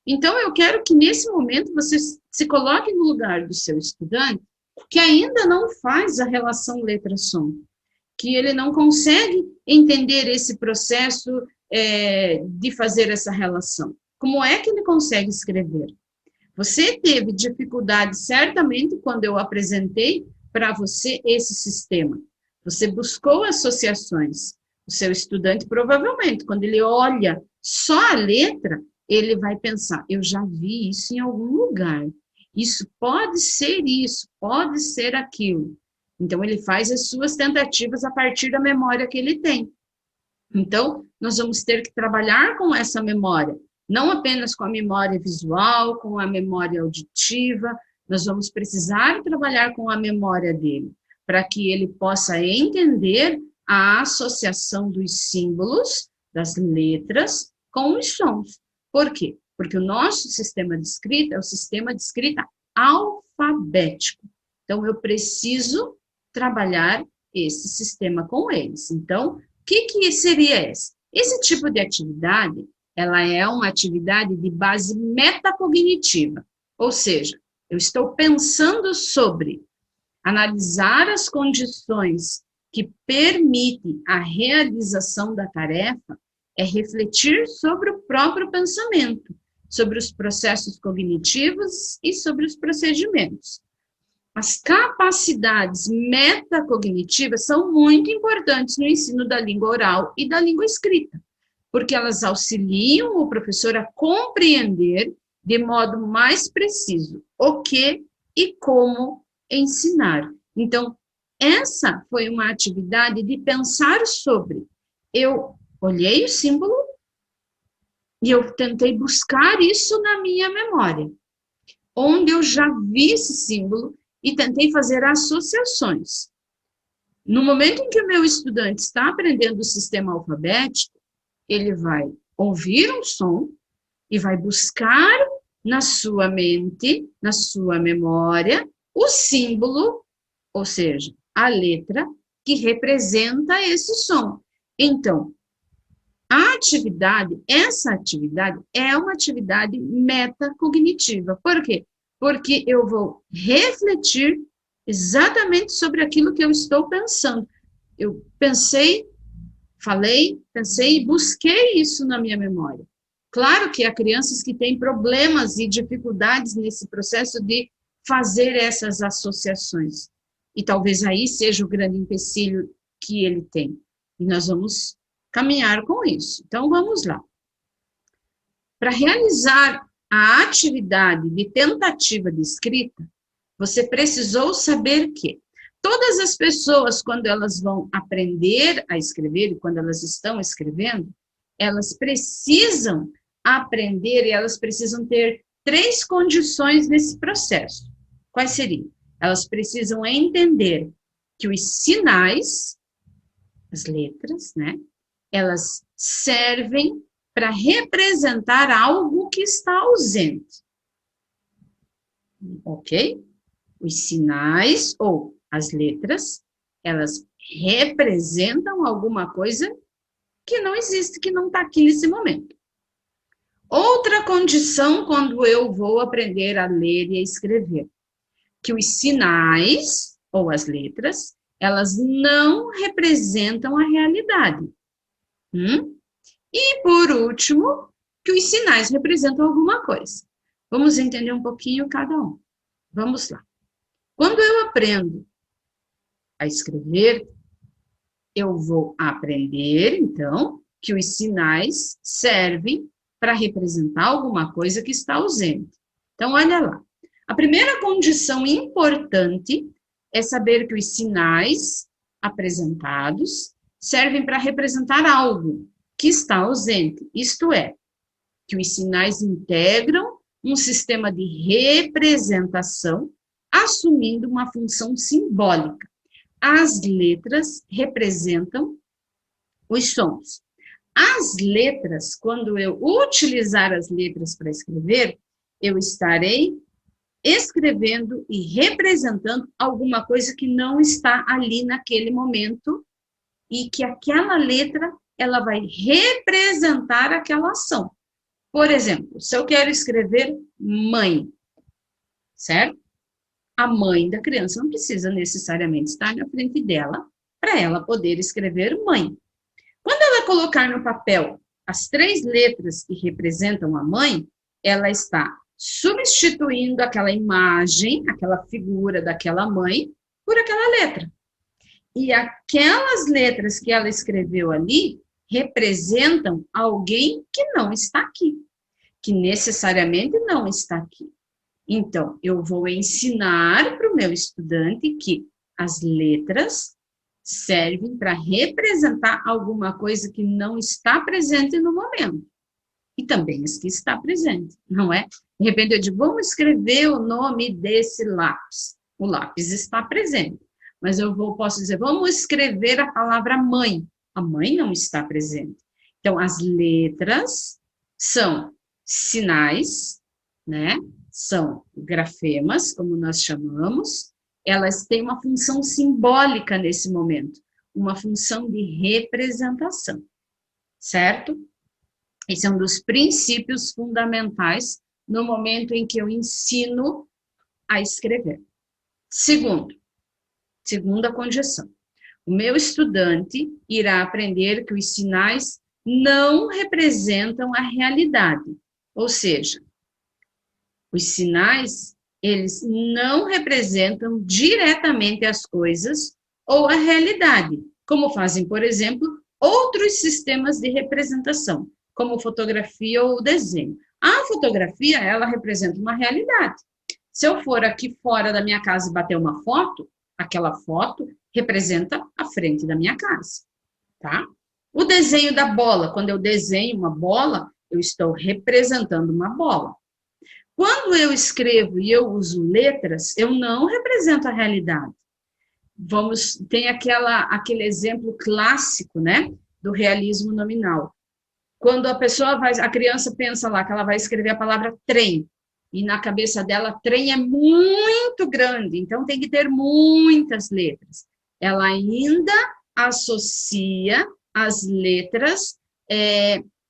Então, eu quero que nesse momento você se coloque no lugar do seu estudante que ainda não faz a relação letra-som, que ele não consegue entender esse processo de fazer essa relação. Como é que ele consegue escrever? Você teve dificuldade, certamente, quando eu apresentei para você esse sistema. Você buscou associações. O seu estudante, provavelmente, quando ele olha só a letra, ele vai pensar, eu já vi isso em algum lugar. Isso pode ser isso, pode ser aquilo. Então, ele faz as suas tentativas a partir da memória que ele tem. Então, nós vamos ter que trabalhar com essa memória, não apenas com a memória visual, com a memória auditiva, nós vamos precisar trabalhar com a memória dele, para que ele possa entender a associação dos símbolos, das letras, com os sons. Por quê? Porque o nosso sistema de escrita é o sistema de escrita alfabético. Então, eu preciso trabalhar esse sistema com eles. Então, o que seria esse? Esse tipo de atividade, ela é uma atividade de base metacognitiva, ou seja, eu estou pensando sobre analisar as condições que permitem a realização da tarefa, é refletir sobre o próprio pensamento, sobre os processos cognitivos e sobre os procedimentos. As capacidades metacognitivas são muito importantes no ensino da língua oral e da língua escrita, porque elas auxiliam o professor a compreender de modo mais preciso o que e como ensinar. Então, essa foi uma atividade de pensar sobre. Eu olhei o símbolo e eu tentei buscar isso na minha memória, onde eu já vi esse símbolo e tentei fazer associações. No momento em que o meu estudante está aprendendo o sistema alfabético, ele vai ouvir um som e vai buscar na sua mente, na sua memória, o símbolo, ou seja, a letra que representa esse som. Então, essa atividade é uma atividade metacognitiva. Por quê? Porque eu vou refletir exatamente sobre aquilo que eu estou pensando. Eu pensei, falei, pensei e busquei isso na minha memória. Claro que há crianças que têm problemas e dificuldades nesse processo de fazer essas associações. E talvez aí seja o grande empecilho que ele tem. E nós vamos caminhar com isso. Então, vamos lá. Para realizar a atividade de tentativa de escrita, você precisou saber que todas as pessoas, quando elas vão aprender a escrever e quando elas estão escrevendo, elas precisam aprender e elas precisam ter 3 condições nesse processo. Quais seriam? Elas precisam entender que os sinais, as letras, né, elas servem para representar algo que está ausente. Ok? Os sinais ou as letras, elas representam alguma coisa que não existe, que não está aqui nesse momento. Outra condição quando eu vou aprender a ler e a escrever, que os sinais ou as letras, elas não representam a realidade. E, por último, que os sinais representam alguma coisa. Vamos entender um pouquinho cada um. Vamos lá. Quando eu aprendo a escrever, eu vou aprender, então, que os sinais servem para representar alguma coisa que está ausente. Então, olha lá. A primeira condição importante é saber que os sinais apresentados servem para representar algo que está ausente, isto é, que os sinais integram um sistema de representação, assumindo uma função simbólica. As letras representam os sons. As letras, quando eu utilizar as letras para escrever, eu estarei escrevendo e representando alguma coisa que não está ali naquele momento e que aquela letra, ela vai representar aquela ação. Por exemplo, se eu quero escrever mãe, certo? A mãe da criança não precisa necessariamente estar na frente dela para ela poder escrever mãe. Quando ela colocar no papel as 3 letras que representam a mãe, ela está substituindo aquela imagem, aquela figura daquela mãe, por aquela letra. E aquelas letras que ela escreveu ali representam alguém que não está aqui, que necessariamente não está aqui. Então, eu vou ensinar para o meu estudante que as letras servem para representar alguma coisa que não está presente no momento. E também as que está presente, não é? De repente eu digo, vamos escrever o nome desse lápis. O lápis está presente. Mas posso dizer, vamos escrever a palavra mãe. A mãe não está presente. Então, as letras são sinais, né? São grafemas, como nós chamamos, elas têm uma função simbólica nesse momento, uma função de representação, certo? Esse é um dos princípios fundamentais no momento em que eu ensino a escrever. Segunda condição, o meu estudante irá aprender que os sinais não representam a realidade, ou seja, os sinais, eles não representam diretamente as coisas ou a realidade, como fazem, por exemplo, outros sistemas de representação, como fotografia ou desenho. A fotografia, ela representa uma realidade. Se eu for aqui fora da minha casa e bater uma foto, aquela foto representa a frente da minha casa, tá? O desenho da bola, quando eu desenho uma bola, eu estou representando uma bola. Quando eu escrevo e eu uso letras, eu não represento a realidade. Tem aquele exemplo clássico, né, do realismo nominal. Quando a criança pensa lá que ela vai escrever a palavra trem, e na cabeça dela, trem é muito grande, então tem que ter muitas letras. Ela ainda associa as letras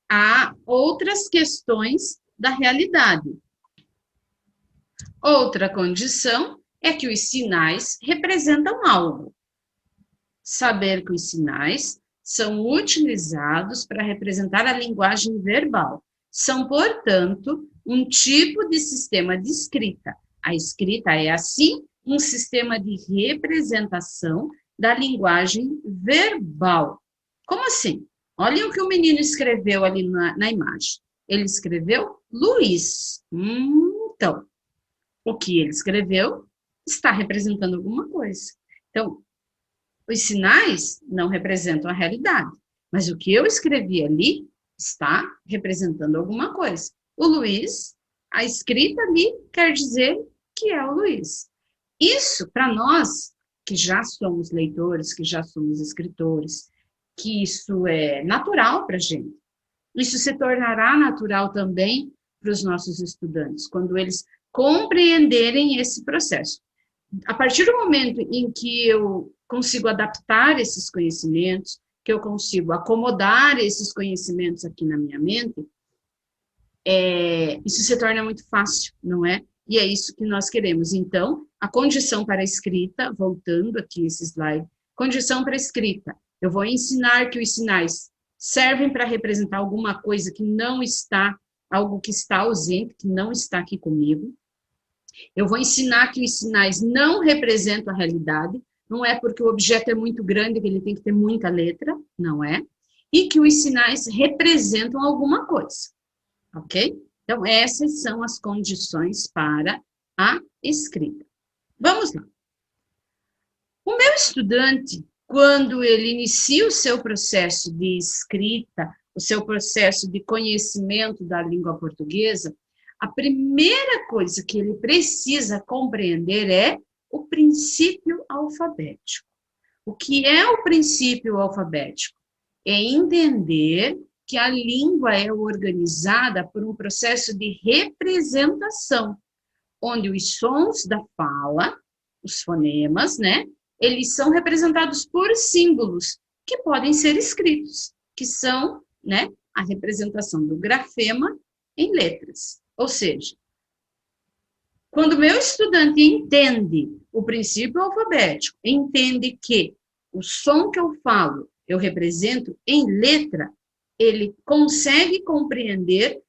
a outras questões da realidade. Outra condição é que os sinais representam algo. Saber que os sinais são utilizados para representar a linguagem verbal. São, portanto, um tipo de sistema de escrita. A escrita é, assim, um sistema de representação da linguagem verbal. Como assim? Olhem o que o menino escreveu ali na imagem. Ele escreveu Luiz. Então, o que ele escreveu está representando alguma coisa. Então, os sinais não representam a realidade, mas o que eu escrevi ali está representando alguma coisa. O Luiz, a escrita ali quer dizer que é o Luiz. Isso, para nós, que já somos leitores, que já somos escritores, que isso é natural para a gente. Isso se tornará natural também para os nossos estudantes, quando eles compreenderem esse processo. A partir do momento em que eu consigo adaptar esses conhecimentos, que eu consigo acomodar esses conhecimentos aqui na minha mente, isso se torna muito fácil, não é? E é isso que nós queremos. Então, a condição para a escrita, voltando aqui esse slide, condição para a escrita. Eu vou ensinar que os sinais servem para representar alguma coisa que não está, algo que está ausente, que não está aqui comigo. Eu vou ensinar que os sinais não representam a realidade, não é porque o objeto é muito grande que ele tem que ter muita letra, não é? E que os sinais representam alguma coisa, ok? Então, essas são as condições para a escrita. Vamos lá. O meu estudante, quando ele inicia o seu processo de escrita, o seu processo de conhecimento da língua portuguesa, a primeira coisa que ele precisa compreender é o princípio alfabético. O que é o princípio alfabético? É entender que a língua é organizada por um processo de representação, onde os sons da fala, os fonemas, né, eles são representados por símbolos que podem ser escritos, que são, né, a representação do grafema em letras. Ou seja, quando o meu estudante entende o princípio alfabético, entende que o som que eu falo, eu represento em letra, ele consegue compreender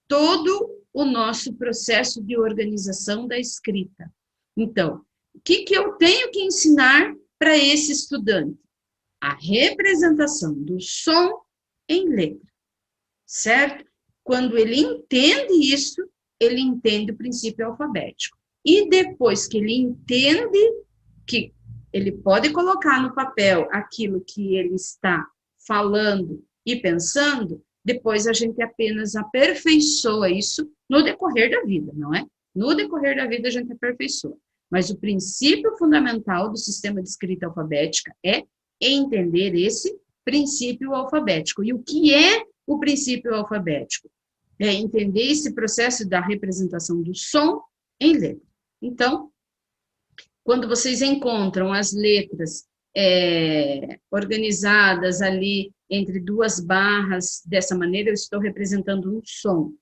todo o nosso processo de organização da escrita. Então, o que eu tenho que ensinar para esse estudante? A representação do som em letra, certo? Quando ele entende isso, ele entende o princípio alfabético. E depois que ele entende que ele pode colocar no papel aquilo que ele está falando e pensando, depois a gente apenas aperfeiçoa isso no decorrer da vida, não é? No decorrer da vida a gente aperfeiçoa. Mas o princípio fundamental do sistema de escrita alfabética é entender esse princípio alfabético. E o que é o princípio alfabético? É entender esse processo da representação do som em letra. Então, quando vocês encontram as letras organizadas ali entre duas barras, dessa maneira eu estou representando um som.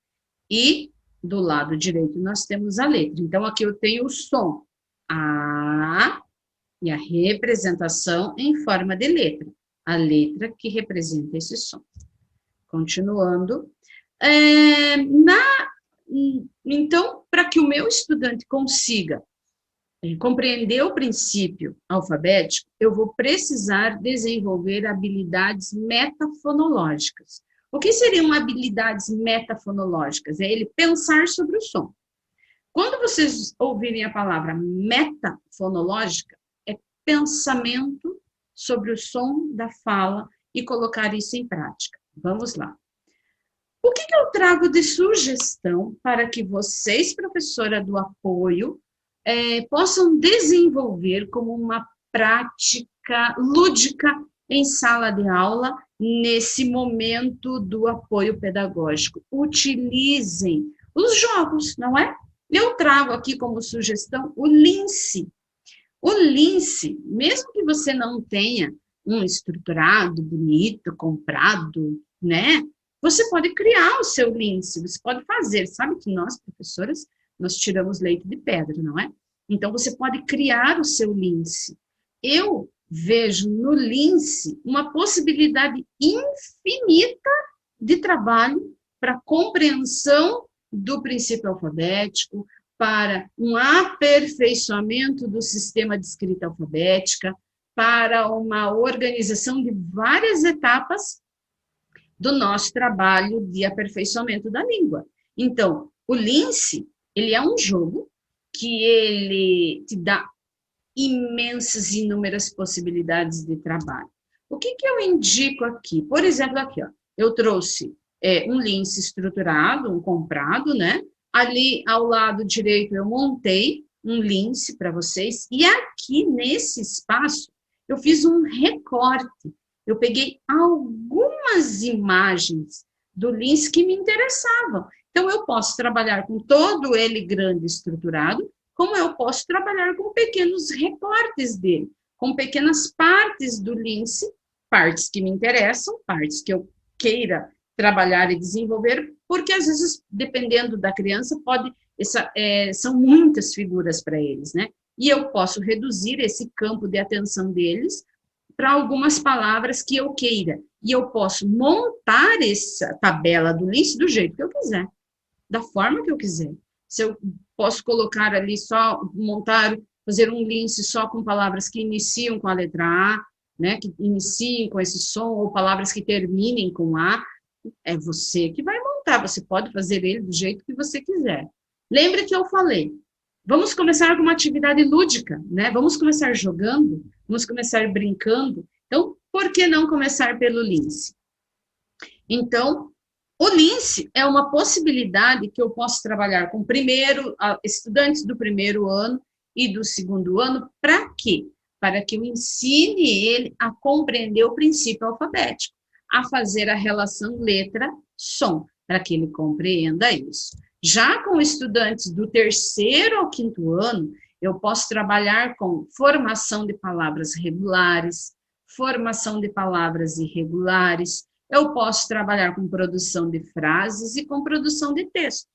E do lado direito nós temos a letra. Então, aqui eu tenho o som A e a representação em forma de letra. A letra que representa esse som. Continuando. Então, para que o meu estudante consiga compreender o princípio alfabético, eu vou precisar desenvolver habilidades metafonológicas. O que seriam habilidades metafonológicas? É ele pensar sobre o som. Quando vocês ouvirem a palavra metafonológica, é pensamento sobre o som da fala e colocar isso em prática. Vamos lá. O que eu trago de sugestão para que vocês, professora do apoio, possam desenvolver como uma prática lúdica em sala de aula, nesse momento do apoio pedagógico? Utilizem os jogos, não é? Eu trago aqui como sugestão o Lince. O Lince, mesmo que você não tenha um estruturado, bonito, comprado, né? Você pode criar o seu Lince, você pode fazer. Sabe que nós, professoras, nós tiramos leite de pedra, não é? Então, você pode criar o seu Lince. Eu vejo no Lince uma possibilidade infinita de trabalho para compreensão do princípio alfabético, para um aperfeiçoamento do sistema de escrita alfabética, para uma organização de várias etapas do nosso trabalho de aperfeiçoamento da língua. Então, o Lince, ele é um jogo que ele te dá imensas, inúmeras possibilidades de trabalho. O que eu indico aqui? Por exemplo, aqui, ó, eu trouxe um Lince estruturado, um comprado, né? Ali, ao lado direito, eu montei um Lince para vocês. E aqui, nesse espaço, eu fiz um recorte. Eu peguei algumas imagens do Lince que me interessavam. Então, eu posso trabalhar com todo ele grande estruturado, como eu posso trabalhar com pequenos recortes dele, com pequenas partes do Lince partes que me interessam, partes que eu queira trabalhar e desenvolver, porque às vezes, dependendo da criança, são muitas figuras para eles, né? E eu posso reduzir esse campo de atenção deles para algumas palavras que eu queira. E eu posso montar essa tabela do Lince do jeito que eu quiser, da forma que eu quiser. Se eu posso colocar ali fazer um Lince só com palavras que iniciam com a letra A, né, que iniciem com esse som, ou palavras que terminem com A, é você que vai montar, você pode fazer ele do jeito que você quiser. Lembre que eu falei, vamos começar com uma atividade lúdica, né? Vamos começar jogando, vamos começar brincando. Então, por que não começar pelo Lince? Então, o Lince é uma possibilidade que eu posso trabalhar com estudantes do primeiro ano e do segundo ano, para quê? Para que eu ensine ele a compreender o princípio alfabético, a fazer a relação letra-som, para que ele compreenda isso. Já com estudantes do terceiro ao quinto ano, eu posso trabalhar com formação de palavras regulares, formação de palavras irregulares, eu posso trabalhar com produção de frases e com produção de textos.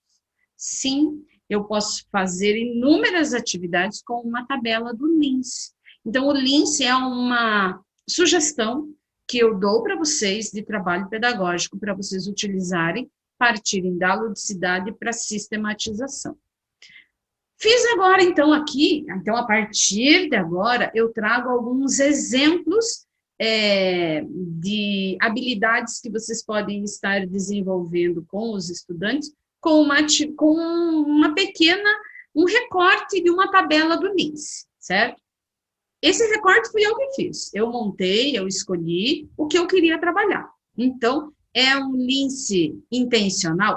Sim, eu posso fazer inúmeras atividades com uma tabela do Lince. Então, o Lince é uma sugestão que eu dou para vocês de trabalho pedagógico, para vocês utilizarem, partirem da ludicidade para sistematização. Fiz agora, então, a partir de agora, eu trago alguns exemplos de habilidades que vocês podem estar desenvolvendo com os estudantes, com um recorte de uma tabela do Lince, certo? Esse recorte fui eu que fiz. Eu montei, eu escolhi o que eu queria trabalhar. Então, é um Lince intencional?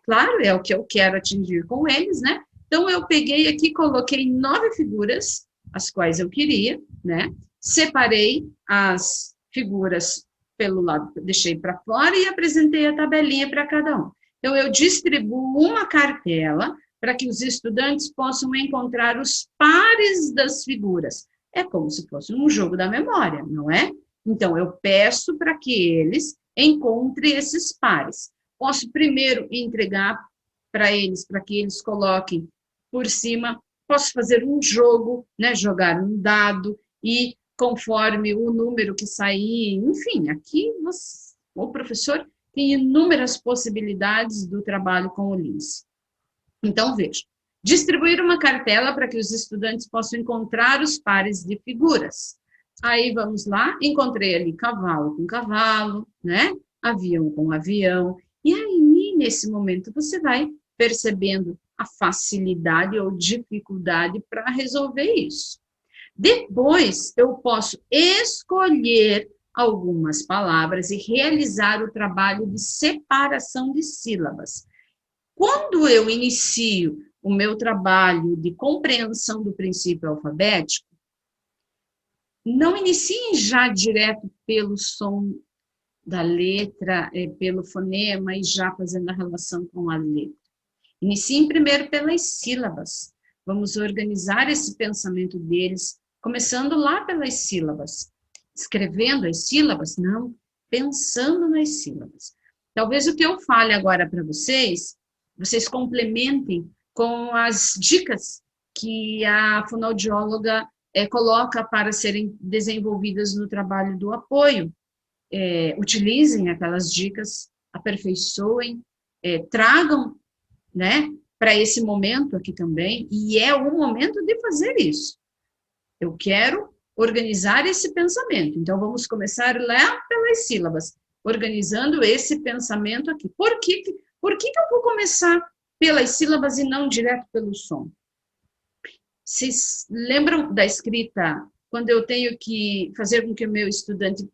Claro, é o que eu quero atingir com eles, né? Então, eu peguei aqui, coloquei 9 figuras, as quais eu queria, né? Separei as figuras pelo lado, deixei para fora e apresentei a tabelinha para cada um. Então, eu distribuo uma cartela para que os estudantes possam encontrar os pares das figuras. É como se fosse um jogo da memória, não é? Então, eu peço para que eles encontrem esses pares. Posso primeiro entregar para eles, para que eles coloquem por cima. Posso fazer um jogo, né? Jogar um dado e conforme o número que sair, enfim, aqui o professor tem inúmeras possibilidades do trabalho com o Lince. Então, veja, distribuir uma cartela para que os estudantes possam encontrar os pares de figuras. Aí, vamos lá, encontrei ali cavalo com cavalo, né? Avião com avião. E aí, nesse momento, você vai percebendo a facilidade ou dificuldade para resolver isso. Depois, eu posso escolher algumas palavras e realizar o trabalho de separação de sílabas. Quando eu inicio o meu trabalho de compreensão do princípio alfabético, não iniciem já direto pelo som da letra, pelo fonema e já fazendo a relação com a letra. Iniciem primeiro pelas sílabas. Vamos organizar esse pensamento deles, começando lá pelas sílabas. Escrevendo as sílabas? Não, pensando nas sílabas. Talvez o que eu fale agora para vocês complementem com as dicas que a fonoaudióloga coloca para serem desenvolvidas no trabalho do apoio. Utilizem aquelas dicas, aperfeiçoem, tragam, né, para esse momento aqui também, e é o momento de fazer isso. Eu quero organizar esse pensamento, então vamos começar lá pelas sílabas, organizando esse pensamento aqui. Por que eu vou começar pelas sílabas e não direto pelo som? Vocês lembram da escrita, quando eu tenho que fazer com que o meu estudante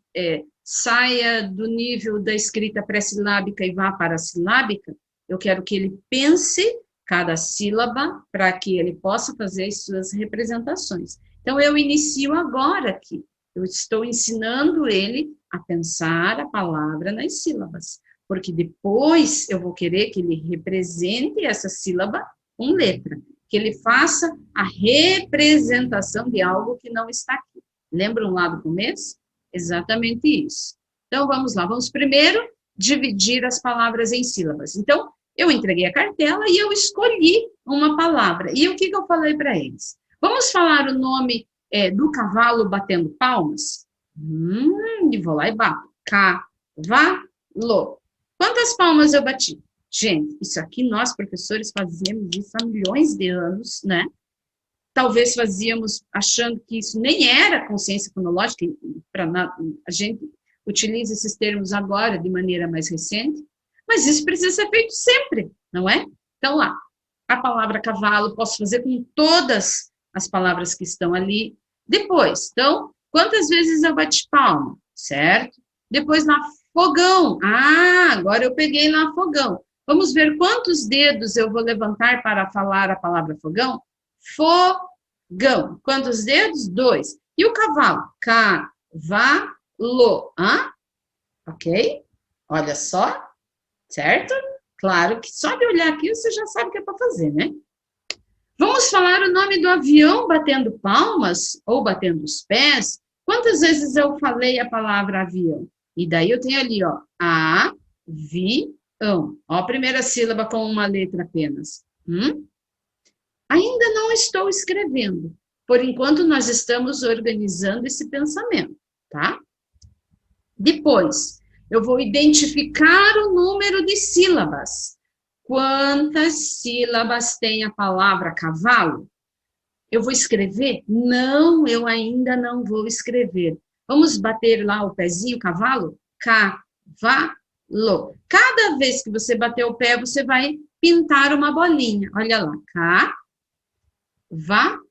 saia do nível da escrita pré-silábica e vá para a silábica? Eu quero que ele pense cada sílaba para que ele possa fazer as suas representações. Então, eu inicio agora aqui. Eu estou ensinando ele a pensar a palavra nas sílabas, porque depois eu vou querer que ele represente essa sílaba com letra, que ele faça a representação de algo que não está aqui. Lembram lá do começo? Exatamente isso. Então, vamos lá. Vamos primeiro dividir as palavras em sílabas. Então, eu entreguei a cartela e eu escolhi uma palavra. E o que eu falei para eles? Vamos falar o nome do cavalo batendo palmas? E vou lá e bato. Cavalo. Quantas palmas eu bati? Gente, isso aqui nós, professores, fazemos isso há milhões de anos, né? Talvez fazíamos achando que isso nem era consciência fonológica, a gente utiliza esses termos agora de maneira mais recente, mas isso precisa ser feito sempre, não é? Então, lá, a palavra cavalo, posso fazer com todas as palavras que estão ali. Depois, então, quantas vezes eu bati palma, certo? Depois, lá, fogão. Agora eu peguei lá fogão. Vamos ver quantos dedos eu vou levantar para falar a palavra fogão? Fogão. Quantos dedos? 2. E o cavalo? Cavalo. Ok? Olha só. Certo? Claro que só de olhar aqui você já sabe o que é para fazer, né? Vamos falar o nome do avião batendo palmas ou batendo os pés. Quantas vezes eu falei a palavra avião? E daí eu tenho ali, ó, avião. Ó, a primeira sílaba com uma letra apenas. Ainda não estou escrevendo. Por enquanto, nós estamos organizando esse pensamento, tá? Depois, eu vou identificar o número de sílabas. Quantas sílabas tem a palavra cavalo? Eu vou escrever? Não, eu ainda não vou escrever. Vamos bater lá o pezinho, cavalo? Cavalo. Cada vez que você bater o pé, você vai pintar uma bolinha. Olha lá, cavalo,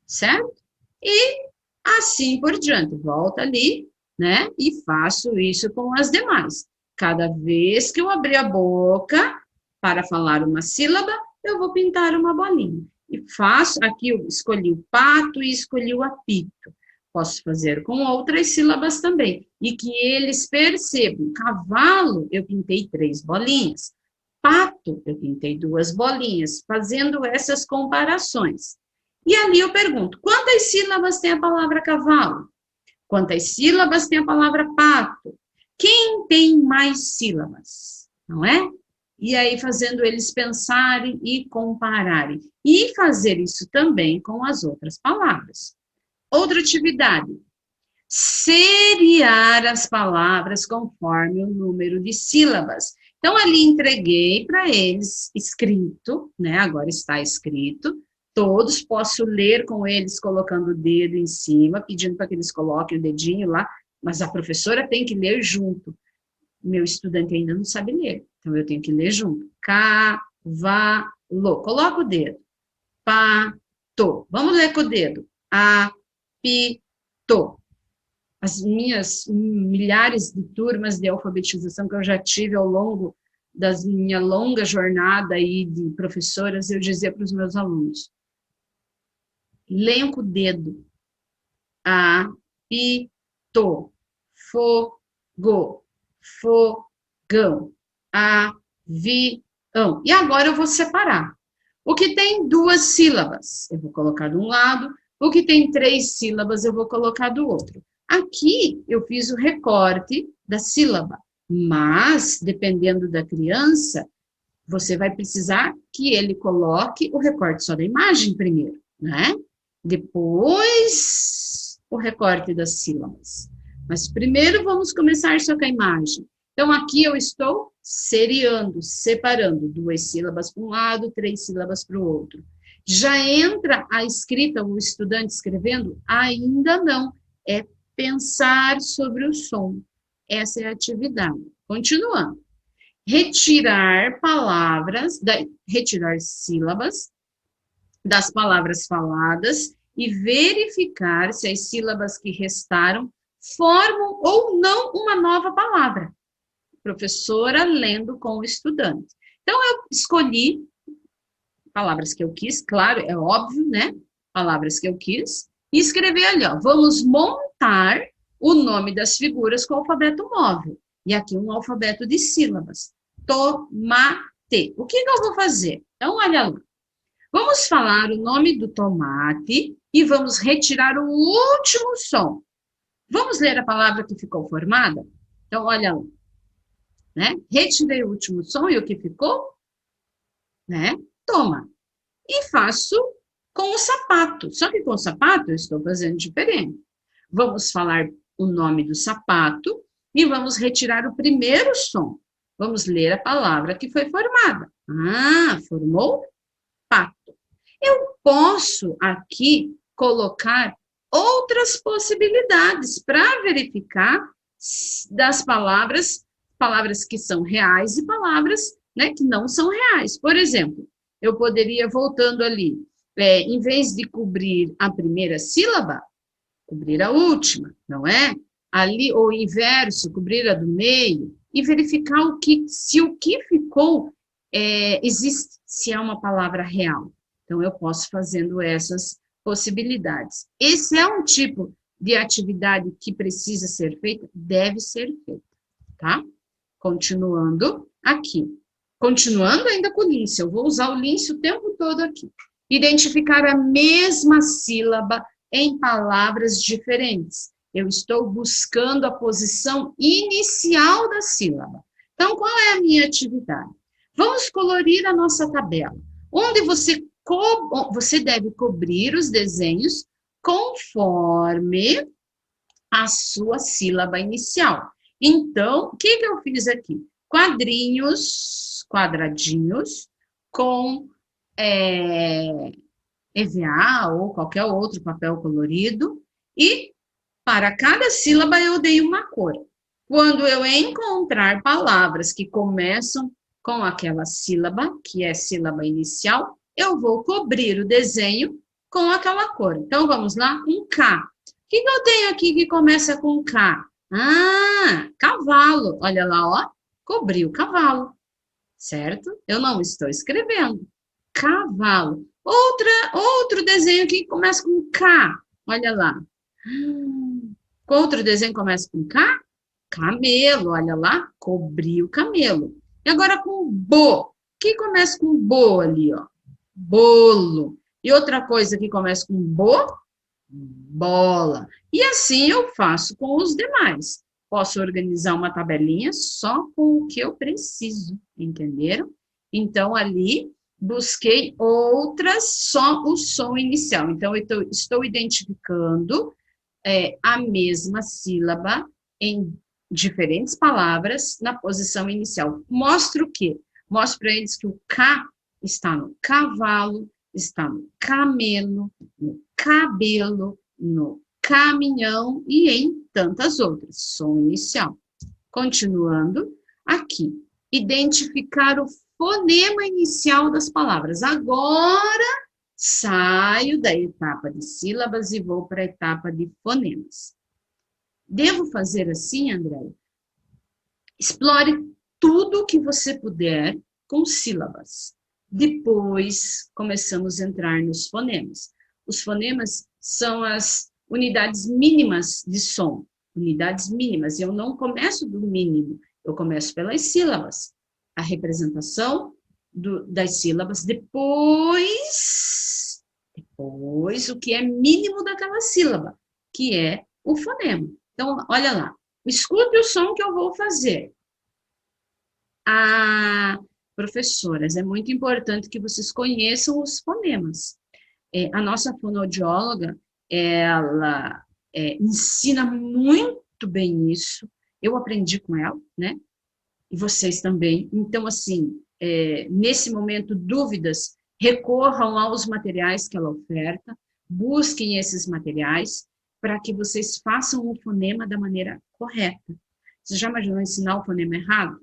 certo? E assim por diante. Volta ali, né? E faço isso com as demais. Cada vez que eu abrir a boca para falar uma sílaba, eu vou pintar uma bolinha. E faço, aqui eu escolhi o pato e escolhi o apito. Posso fazer com outras sílabas também. E que eles percebam. Cavalo, eu pintei 3 bolinhas. Pato, eu pintei 2 bolinhas. Fazendo essas comparações. E ali eu pergunto, quantas sílabas tem a palavra cavalo? Quantas sílabas tem a palavra pato? Quem tem mais sílabas? Não é? E aí fazendo eles pensarem e compararem. E fazer isso também com as outras palavras. Outra atividade, seriar as palavras conforme o número de sílabas. Então, ali entreguei para eles escrito, né? Agora está escrito. Todos posso ler com eles colocando o dedo em cima, pedindo para que eles coloquem o dedinho lá, mas a professora tem que ler junto. Meu estudante ainda não sabe ler, então eu tenho que ler junto. Cavalo. Coloca o dedo. Pato. Vamos ler com o dedo. Apito. As minhas milhares de turmas de alfabetização que eu já tive ao longo da minha longa jornada aí de professoras, eu dizia para os meus alunos, leiam com o dedo. Apito. Fogo. Fogão. Avião. E agora eu vou separar. O que tem 2 sílabas, eu vou colocar de um lado. O que tem 3 sílabas, eu vou colocar do outro. Aqui, eu fiz o recorte da sílaba. Mas, dependendo da criança, você vai precisar que ele coloque o recorte só da imagem primeiro, né? Depois, o recorte das sílabas. Mas primeiro vamos começar só com a imagem. Então, aqui eu estou seriando, separando 2 sílabas para um lado, 3 sílabas para o outro. Já entra a escrita, o estudante escrevendo? Ainda não. É pensar sobre o som. Essa é a atividade. Continuando. Retirar palavras, retirar sílabas das palavras faladas e verificar se as sílabas que restaram formam ou não uma nova palavra. Professora lendo com o estudante. Então, eu escolhi palavras que eu quis, claro, é óbvio, né? Palavras que eu quis, e escrever ali, ó, vamos montar o nome das figuras com o alfabeto móvel. E aqui um alfabeto de sílabas. Tomate. O que eu vou fazer? Então, olha lá. Vamos falar o nome do tomate e vamos retirar o último som. Vamos ler a palavra que ficou formada? Então, olha lá, né? Retirei o último som e o que ficou? Né? Toma. E faço com o sapato. Só que com o sapato eu estou fazendo diferente. Vamos falar o nome do sapato e vamos retirar o primeiro som. Vamos ler a palavra que foi formada. Ah, formou pato. Eu posso aqui colocar outras possibilidades para verificar das palavras que são reais e palavras, né, que não são reais. Por exemplo, eu poderia, voltando ali, em vez de cobrir a primeira sílaba, cobrir a última, não é? Ali, ou inverso, cobrir a do meio, e verificar se o que ficou existe, se é uma palavra real. Então, eu posso fazendo essas possibilidades. Esse é um tipo de atividade que precisa ser feita, deve ser feita, tá? Continuando aqui. Continuando ainda com o lince, eu vou usar o lince o tempo todo aqui. Identificar a mesma sílaba em palavras diferentes. Eu estou buscando a posição inicial da sílaba. Então, qual é a minha atividade? Vamos colorir a nossa tabela, onde você deve cobrir os desenhos conforme a sua sílaba inicial. Então, o que eu fiz aqui? Quadradinhos com EVA ou qualquer outro papel colorido e para cada sílaba eu dei uma cor. Quando eu encontrar palavras que começam com aquela sílaba, que é sílaba inicial, eu vou cobrir o desenho com aquela cor. Então, vamos lá, um K. O que eu tenho aqui que começa com K? Ah, cavalo. Olha lá, ó, cobri o cavalo, certo? Eu não estou escrevendo. Cavalo. Outro desenho que começa com K. Olha lá. Outro desenho começa com K? Camelo. Olha lá, cobri o camelo. E agora com Bo. Que começa com Bo ali, ó? Bolo. E outra coisa que começa com Bo? Bola. E assim eu faço com os demais. Posso organizar uma tabelinha só com o que eu preciso, entenderam? Então, ali, busquei outras, só o som inicial. Então, eu estou identificando a mesma sílaba em diferentes palavras na posição inicial. Mostro o quê? Mostro para eles que o K está no cavalo, está no camelo, no cabelo, no caminhão e em tantas outras. Som inicial. Continuando, aqui. Identificar o fonema inicial das palavras. Agora, saio da etapa de sílabas e vou para a etapa de fonemas. Devo fazer assim, André? Explore tudo o que você puder com sílabas. Depois, começamos a entrar nos fonemas. Os fonemas são as unidades mínimas de som. Unidades mínimas. Eu não começo do mínimo, eu começo pelas sílabas. A representação das sílabas, depois o que é mínimo daquela sílaba, que é o fonema. Então, olha lá. Escute o som que eu vou fazer. Professoras, é muito importante que vocês conheçam os fonemas. A nossa fonoaudióloga, ela ensina muito bem isso. Eu aprendi com ela, né? E vocês também. Então, assim, nesse momento, dúvidas, recorram aos materiais que ela oferta, busquem esses materiais para que vocês façam o fonema da maneira correta. Você já imaginou ensinar o fonema errado?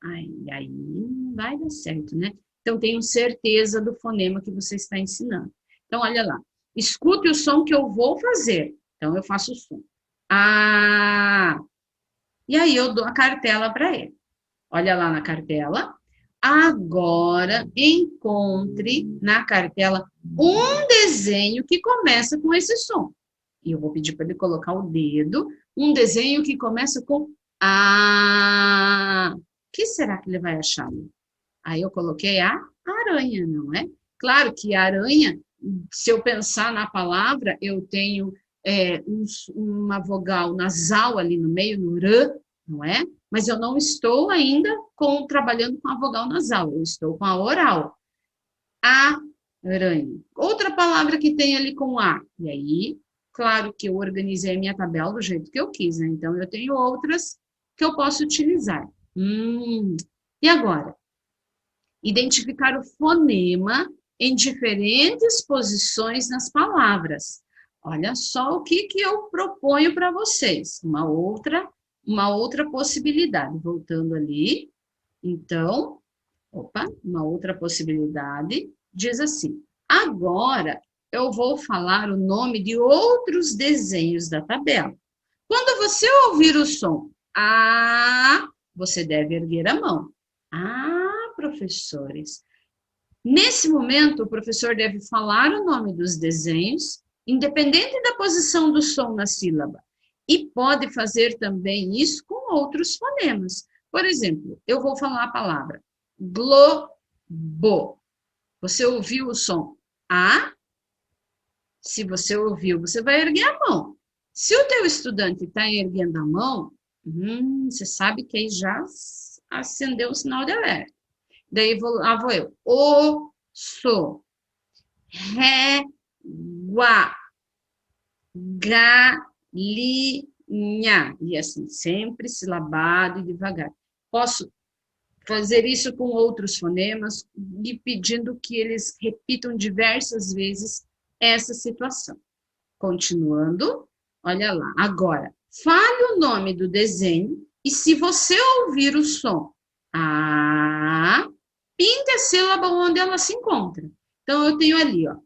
Aí não vai dar certo, né? Então, tenham certeza do fonema que você está ensinando. Então, olha lá. Escute o som que eu vou fazer. Então, eu faço o som. E aí, eu dou a cartela para ele. Olha lá na cartela. Agora, encontre na cartela um desenho que começa com esse som. E eu vou pedir para ele colocar o dedo. Um desenho que começa com A. O que será que ele vai achar? Aí eu coloquei a aranha, não é? Claro que a aranha, se eu pensar na palavra, eu tenho uma vogal nasal ali no meio, no R, não é? Mas eu não estou ainda trabalhando com a vogal nasal, eu estou com a oral. Aranha. Outra palavra que tem ali com A. E aí, claro que eu organizei a minha tabela do jeito que eu quis, né? Então, eu tenho outras que eu posso utilizar. E agora? Identificar o fonema em diferentes posições nas palavras. Olha só o que eu proponho para vocês. Uma outra possibilidade. Voltando ali. Então, uma outra possibilidade diz assim: agora eu vou falar o nome de outros desenhos da tabela. Quando você ouvir o som A, você deve erguer a mão. Professores. Nesse momento, o professor deve falar o nome dos desenhos, independente da posição do som na sílaba. E pode fazer também isso com outros fonemas. Por exemplo, eu vou falar a palavra globo. Você ouviu o som A? Se você ouviu, você vai erguer a mão. Se o teu estudante está erguendo a mão, você sabe que aí já acendeu o sinal de alerta. Daí vou eu. Osso. Régua. Galinha. E assim, sempre silabado e devagar. Posso fazer isso com outros fonemas e pedindo que eles repitam diversas vezes essa situação. Continuando, olha lá. Agora, fale o nome do desenho e se você ouvir o som A, pinte a sílaba onde ela se encontra. Então, eu tenho ali, ó,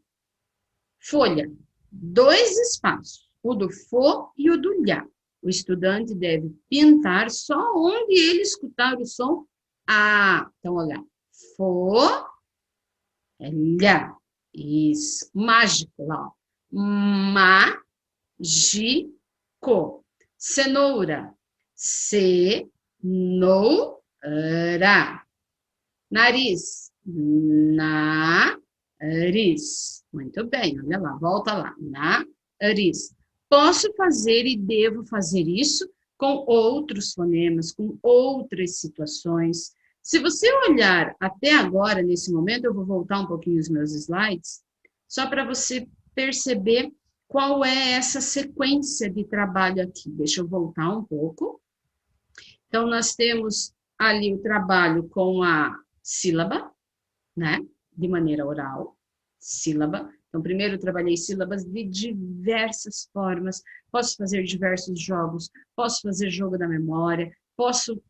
folha, 2 espaços, o do fo e o do lhá. O estudante deve pintar só onde ele escutar o som A. Então, olha, fo, lhá. Isso, mágico lá, ó. Mágico. Cenoura, cenoura. Nariz, nariz. Muito bem, olha lá, volta lá. Nariz. Posso fazer e devo fazer isso com outros fonemas, com outras situações. Se você olhar até agora, nesse momento, eu vou voltar um pouquinho os meus slides, só para você perceber qual é essa sequência de trabalho aqui. Deixa eu voltar um pouco. Então, nós temos ali o trabalho com a sílaba, né? De maneira oral, sílaba. Então, primeiro eu trabalhei sílabas de diversas formas, posso fazer diversos jogos, posso fazer jogo da memória, posso,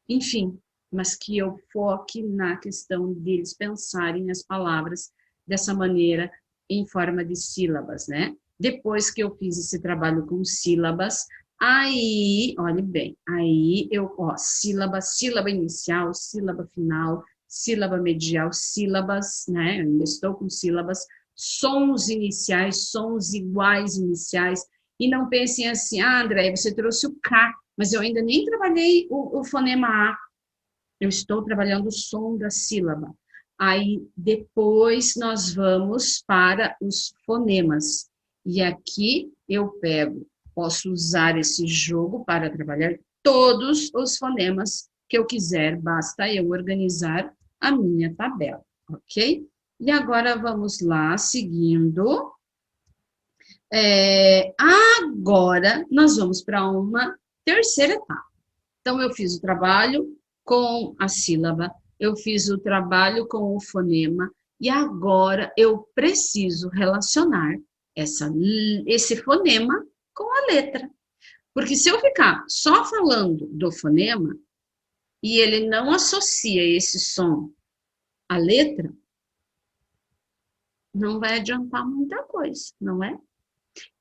enfim, mas que eu foque na questão deles pensarem as palavras dessa maneira, em forma de sílabas, né? Depois que eu fiz esse trabalho com sílabas, aí, olhe bem, aí eu, sílaba inicial, sílaba final, sílaba medial, sílabas, né? Eu ainda estou com sílabas, sons iniciais, sons iguais iniciais, e não pensem assim, André, você trouxe o K, mas eu ainda nem trabalhei o fonema A, eu estou trabalhando o som da sílaba. Aí, depois, nós vamos para os fonemas. E aqui eu posso usar esse jogo para trabalhar todos os fonemas que eu quiser, basta eu organizar a minha tabela, ok? E agora vamos lá, seguindo. Agora, nós vamos para uma terceira etapa. Então, eu fiz o trabalho com a sílaba, eu fiz o trabalho com o fonema, e agora eu preciso relacionar esse fonema com a letra. Porque se eu ficar só falando do fonema, e ele não associa esse som à letra, não vai adiantar muita coisa, não é?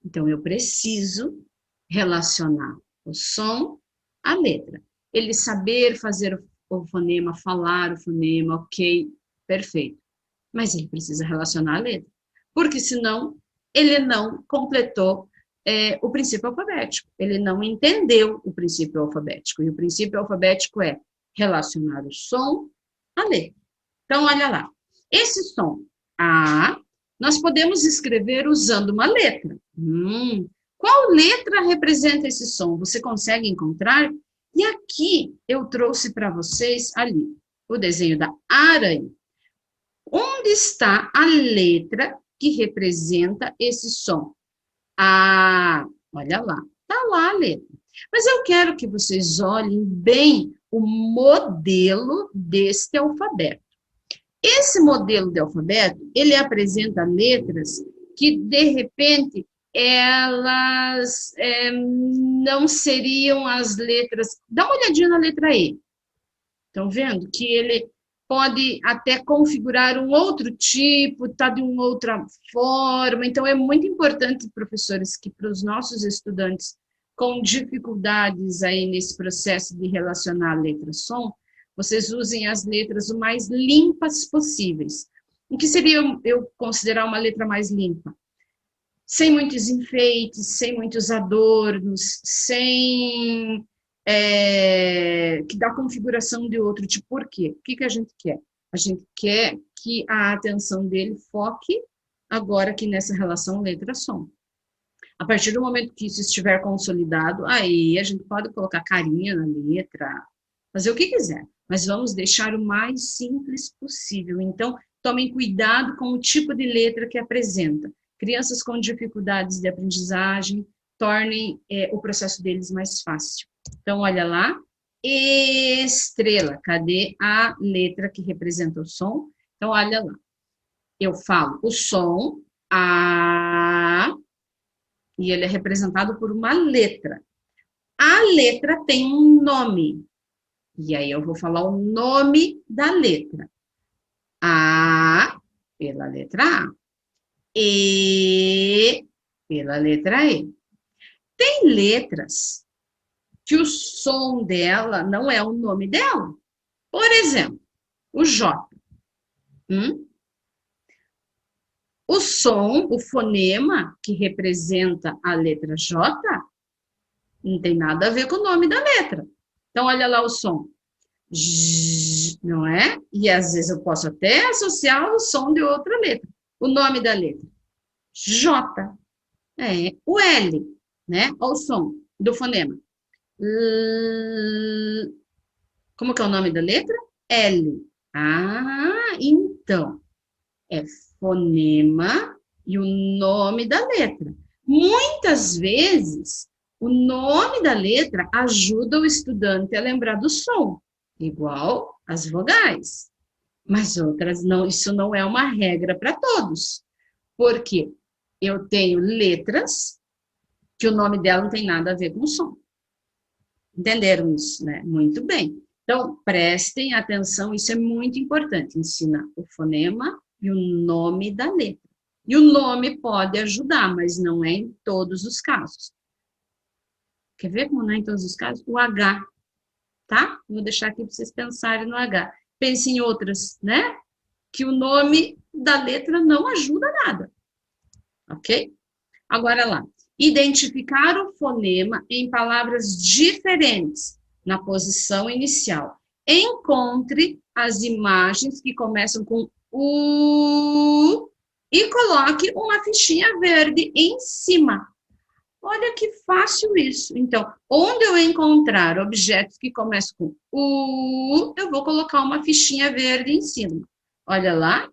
Então, eu preciso relacionar o som à letra. Ele saber fazer o fonema, falar o fonema, ok, perfeito. Mas ele precisa relacionar a letra, porque senão ele não completou o princípio alfabético, ele não entendeu o princípio alfabético. E o princípio alfabético é relacionar o som à letra. Então, olha lá, esse som A, nós podemos escrever usando uma letra. Qual Qual letra representa esse som? Você consegue encontrar? E aqui eu trouxe para vocês ali o desenho da aranha. Onde está a letra que representa esse som? Ah, olha lá, está lá a letra. Mas eu quero que vocês olhem bem o modelo deste alfabeto. Esse modelo de alfabeto, ele apresenta letras que, de repente, elas não seriam as letras... Dá uma olhadinha na letra E. Estão vendo? Que ele pode até configurar um outro tipo, está de uma outra forma. Então, é muito importante, professores, que para os nossos estudantes com dificuldades aí nesse processo de relacionar letra-som, vocês usem as letras o mais limpas possíveis. O que seria eu considerar uma letra mais limpa? Sem muitos enfeites, sem muitos adornos, sem... que dá configuração de outro tipo. Por quê? O que a gente quer? A gente quer que a atenção dele foque agora aqui nessa relação letra-som. A partir do momento que isso estiver consolidado, aí a gente pode colocar carinha na letra, fazer o que quiser, mas vamos deixar o mais simples possível. Então, tomem cuidado com o tipo de letra que apresenta. Crianças com dificuldades de aprendizagem, tornem o processo deles mais fácil. Então, olha lá, estrela. Cadê a letra que representa o som? Então, olha lá. Eu falo o som, A, e ele é representado por uma letra. A letra tem um nome. E aí eu vou falar o nome da letra. A, pela letra A. E, pela letra E. Tem letras que o som dela não é o nome dela. Por exemplo, o J. O som, o fonema que representa a letra J, não tem nada a ver com o nome da letra. Então, olha lá o som. J, não é? E às vezes eu posso até associar o som de outra letra. O nome da letra. J. O L, né? Olha o som do fonema. Como que é o nome da letra? L. Ah, então, é fonema e o nome da letra. Muitas vezes, o nome da letra ajuda o estudante a lembrar do som, igual as vogais. Mas outras não, isso não é uma regra para todos. Porque eu tenho letras que o nome dela não tem nada a ver com o som. Entenderam isso, né? Muito bem. Então, prestem atenção, isso é muito importante. Ensina o fonema e o nome da letra. E o nome pode ajudar, mas não é em todos os casos. Quer ver como não é em todos os casos? O H, tá? Vou deixar aqui para vocês pensarem no H. Pense em outras, né? Que o nome da letra não ajuda nada. Ok? Agora lá. Identificar o fonema em palavras diferentes na posição inicial. Encontre as imagens que começam com U e coloque uma fichinha verde em cima. Olha que fácil isso. Então, onde eu encontrar objetos que começam com U, eu vou colocar uma fichinha verde em cima. Olha lá.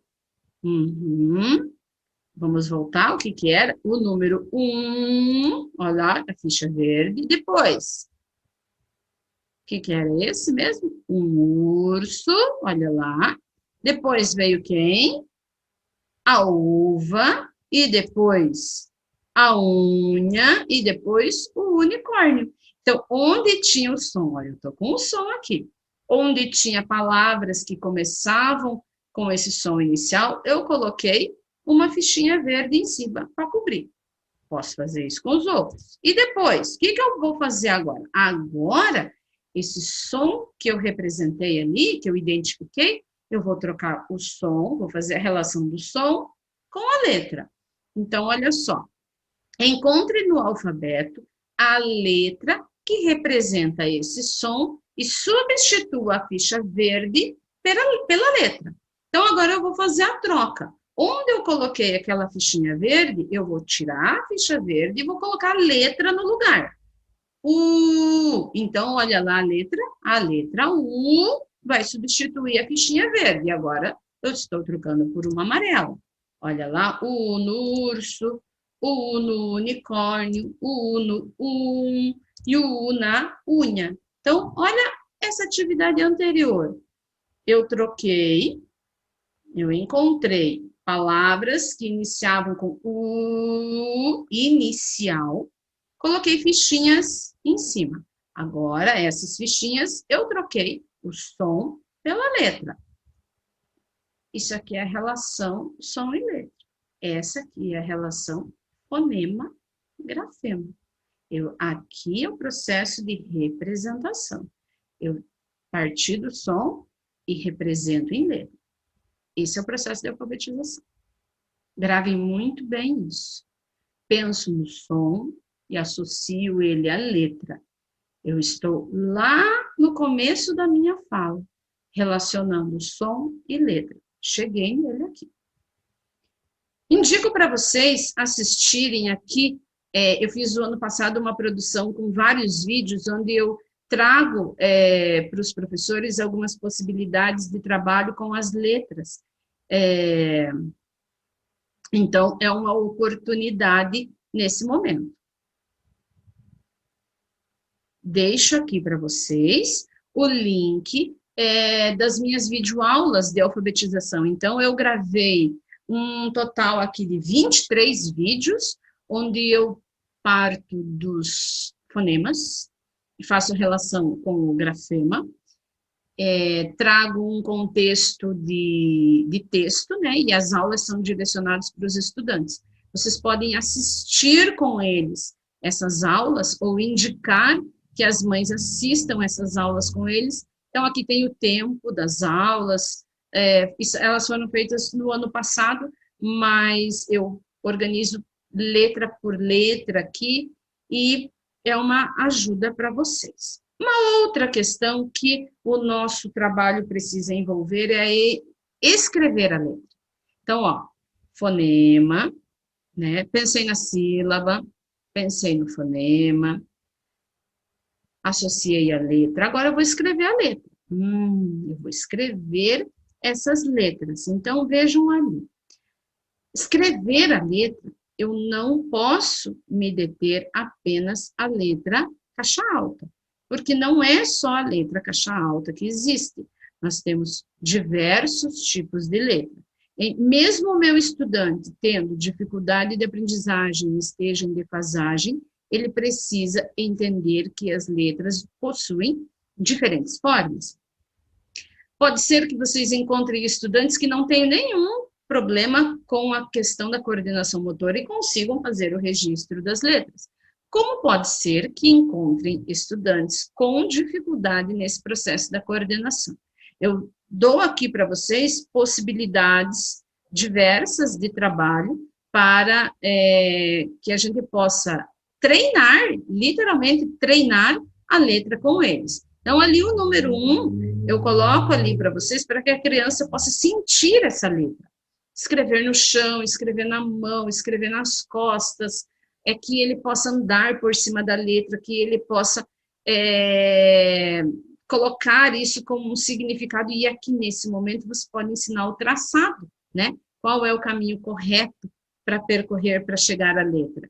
Vamos voltar, o que que era? O número 1, olha lá, a ficha verde. Depois, o que que era esse mesmo? Um urso, olha lá. Depois veio quem? A uva. E depois a unha. E depois o unicórnio. Então, onde tinha o som? Olha, eu estou com o som aqui. Onde tinha palavras que começavam com esse som inicial, eu coloquei uma fichinha verde em cima para cobrir. Posso fazer isso com os outros. E depois, o que que eu vou fazer agora? Agora, esse som que eu representei ali, que eu identifiquei, eu vou trocar o som, vou fazer a relação do som com a letra. Então, olha só. Encontre no alfabeto a letra que representa esse som e substitua a ficha verde pela letra. Então, agora eu vou fazer a troca. Onde eu coloquei aquela fichinha verde, eu vou tirar a ficha verde e vou colocar a letra no lugar. Então, olha lá a letra U vai substituir a fichinha verde. E agora eu estou trocando por uma amarela. Olha lá, U no urso, U no unicórnio, U no e o U na unha. Então, olha essa atividade anterior. Eu troquei, eu encontrei palavras que iniciavam com U inicial, coloquei fichinhas em cima. Agora, essas fichinhas, eu troquei o som pela letra. Isso aqui é a relação som e letra. Essa aqui é a relação fonema-grafema. Aqui é o processo de representação. Eu parti do som e represento em letra. Esse é o processo de alfabetização. Gravem muito bem isso. Penso no som e associo ele à letra. Eu estou lá no começo da minha fala, relacionando som e letra. Cheguei nele aqui. Indico para vocês assistirem aqui, eu fiz o ano passado uma produção com vários vídeos, onde eu trago para os professores algumas possibilidades de trabalho com as letras. Então, é uma oportunidade nesse momento. Deixo aqui para vocês o link das minhas videoaulas de alfabetização. Então, eu gravei um total aqui de 23 vídeos, onde eu parto dos fonemas, e faço relação com o grafema, trago um contexto de texto, né, e as aulas são direcionadas para os estudantes. Vocês podem assistir com eles essas aulas, ou indicar que as mães assistam essas aulas com eles. Então, aqui tem o tempo das aulas, elas foram feitas no ano passado, mas eu organizo letra por letra aqui, e é uma ajuda para vocês. Uma outra questão que o nosso trabalho precisa envolver é escrever a letra. Então, ó, fonema, né? Pensei na sílaba, pensei no fonema, associei a letra. Agora eu vou escrever a letra. Eu vou escrever essas letras. Então, vejam ali. Escrever a letra, eu não posso me deter apenas a letra caixa alta, porque não é só a letra caixa alta que existe. Nós temos diversos tipos de letra. Mesmo o meu estudante tendo dificuldade de aprendizagem, esteja em defasagem, ele precisa entender que as letras possuem diferentes formas. Pode ser que vocês encontrem estudantes que não têm nenhum problema com a questão da coordenação motora e consigam fazer o registro das letras. Como pode ser que encontrem estudantes com dificuldade nesse processo da coordenação? Eu dou aqui para vocês possibilidades diversas de trabalho para que a gente possa treinar, literalmente treinar a letra com eles. Então, ali o número 1, eu coloco ali para vocês, para que a criança possa sentir essa letra. Escrever no chão, escrever na mão, escrever nas costas, que ele possa andar por cima da letra, que ele possa colocar isso como um significado, e aqui nesse momento você pode ensinar o traçado, né? Qual é o caminho correto para percorrer, para chegar à letra.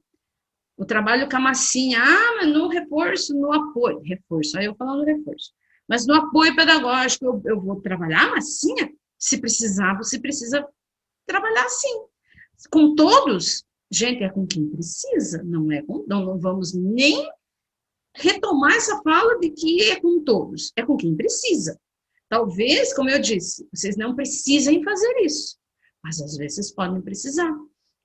O trabalho com a massinha, mas no reforço, no apoio, reforço, aí eu falando reforço, mas no apoio pedagógico eu vou trabalhar a massinha? Se precisar, você precisa trabalhar assim. Com todos, gente, é com quem precisa, não é com, não vamos nem retomar essa fala de que é com todos, é com quem precisa. Talvez, como eu disse, vocês não precisem fazer isso, mas às vezes podem precisar.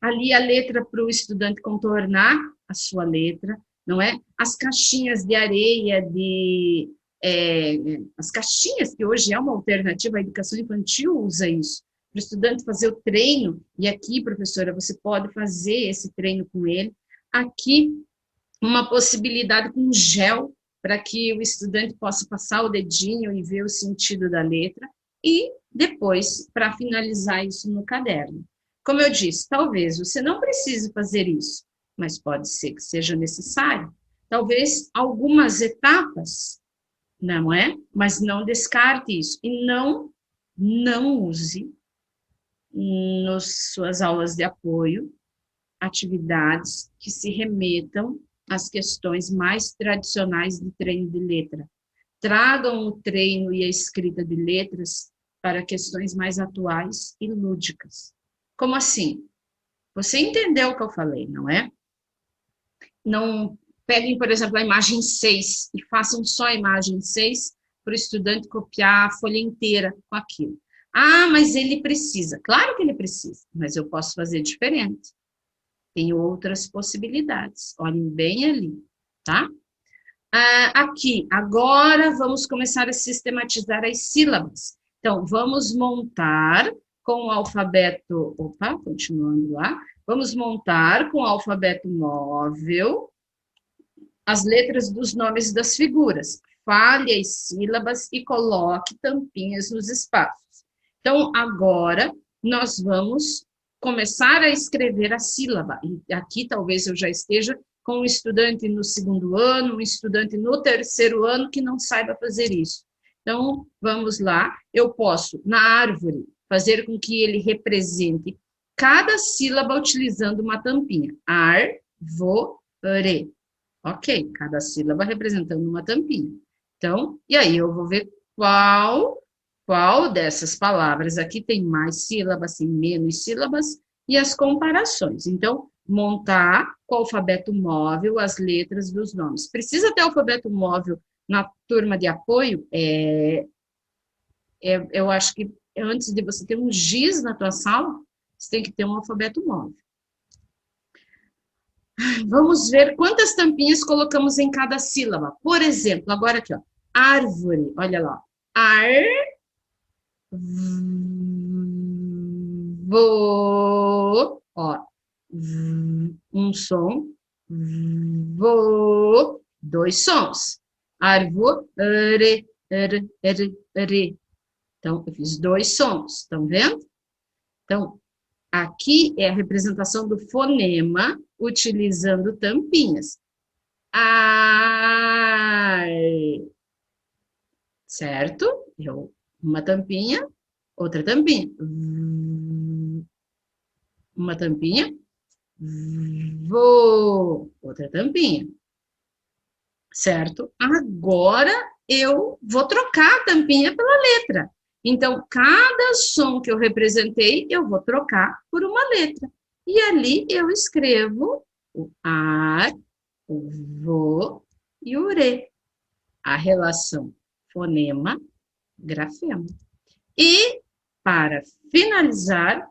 Ali a letra para o estudante contornar a sua letra, não é? As caixinhas de areia, as caixinhas, que hoje é uma alternativa, a educação infantil usa isso, para o estudante fazer o treino, e aqui, professora, você pode fazer esse treino com ele. Aqui, uma possibilidade com gel, para que o estudante possa passar o dedinho e ver o sentido da letra, e depois, para finalizar isso no caderno. Como eu disse, talvez você não precise fazer isso, mas pode ser que seja necessário. Talvez algumas etapas, não é? Mas não descarte isso. E não use nas suas aulas de apoio atividades que se remetam às questões mais tradicionais de treino de letra. Tragam o treino e a escrita de letras para questões mais atuais e lúdicas. Como assim? Você entendeu o que eu falei, não é? Não peguem, por exemplo, a imagem 6 e façam só a imagem 6 para o estudante copiar a folha inteira com aquilo. Ah, mas ele precisa. Claro que ele precisa, mas eu posso fazer diferente. Tem outras possibilidades. Olhem bem ali, tá? Aqui, agora vamos começar a sistematizar as sílabas. Então, vamos montar com o alfabeto... Opa, continuando lá. Vamos montar com o alfabeto móvel as letras dos nomes das figuras. Fale as sílabas e coloque tampinhas nos espaços. Então, agora, nós vamos começar a escrever a sílaba. E aqui talvez eu já esteja com um estudante no segundo ano, um estudante no terceiro ano que não saiba fazer isso. Então, vamos lá. Eu posso, na árvore, fazer com que ele represente cada sílaba utilizando uma tampinha. Árvore. Ok, cada sílaba representando uma tampinha. Então, e aí eu vou ver qual dessas palavras aqui tem mais sílabas, tem menos sílabas, e as comparações. Então, montar com o alfabeto móvel as letras dos nomes. Precisa ter alfabeto móvel na turma de apoio? Eu acho que antes de você ter um giz na tua sala, você tem que ter um alfabeto móvel. Vamos ver quantas tampinhas colocamos em cada sílaba. Por exemplo, agora aqui, ó, árvore, olha lá. Ó, um som, dois sons. Árvore, Então, eu fiz dois sons, estão vendo? Então, aqui é a representação do fonema utilizando tampinhas. Certo? Uma tampinha, outra tampinha. Uma tampinha. Outra tampinha. Certo? Agora eu vou trocar a tampinha pela letra. Então, cada som que eu representei, eu vou trocar por uma letra. E ali eu escrevo o ar, o vo e o re. A relação fonema-grafema. E, para finalizar,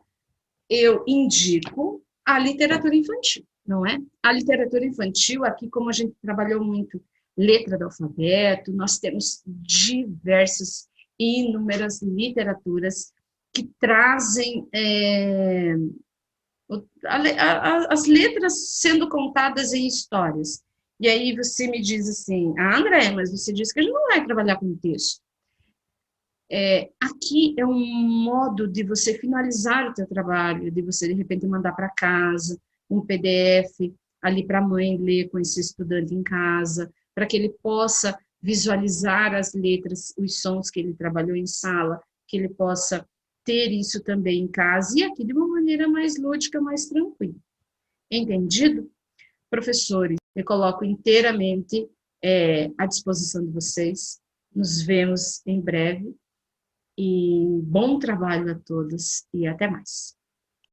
eu indico a literatura infantil, não é? A literatura infantil, aqui como a gente trabalhou muito letra do alfabeto, nós temos diversas e inúmeras literaturas que trazem as letras sendo contadas em histórias. E aí você me diz assim, André, mas você disse que a gente não vai trabalhar com texto. Aqui é um modo de você finalizar o teu trabalho, de você, de repente, mandar para casa um PDF ali para a mãe ler com esse estudante em casa, para que ele possa visualizar as letras, os sons que ele trabalhou em sala, que ele possa ter isso também em casa, e aqui de uma maneira mais lúdica, mais tranquila. Entendido? Professores, eu coloco inteiramente à disposição de vocês. Nos vemos em breve. E bom trabalho a todos e até mais.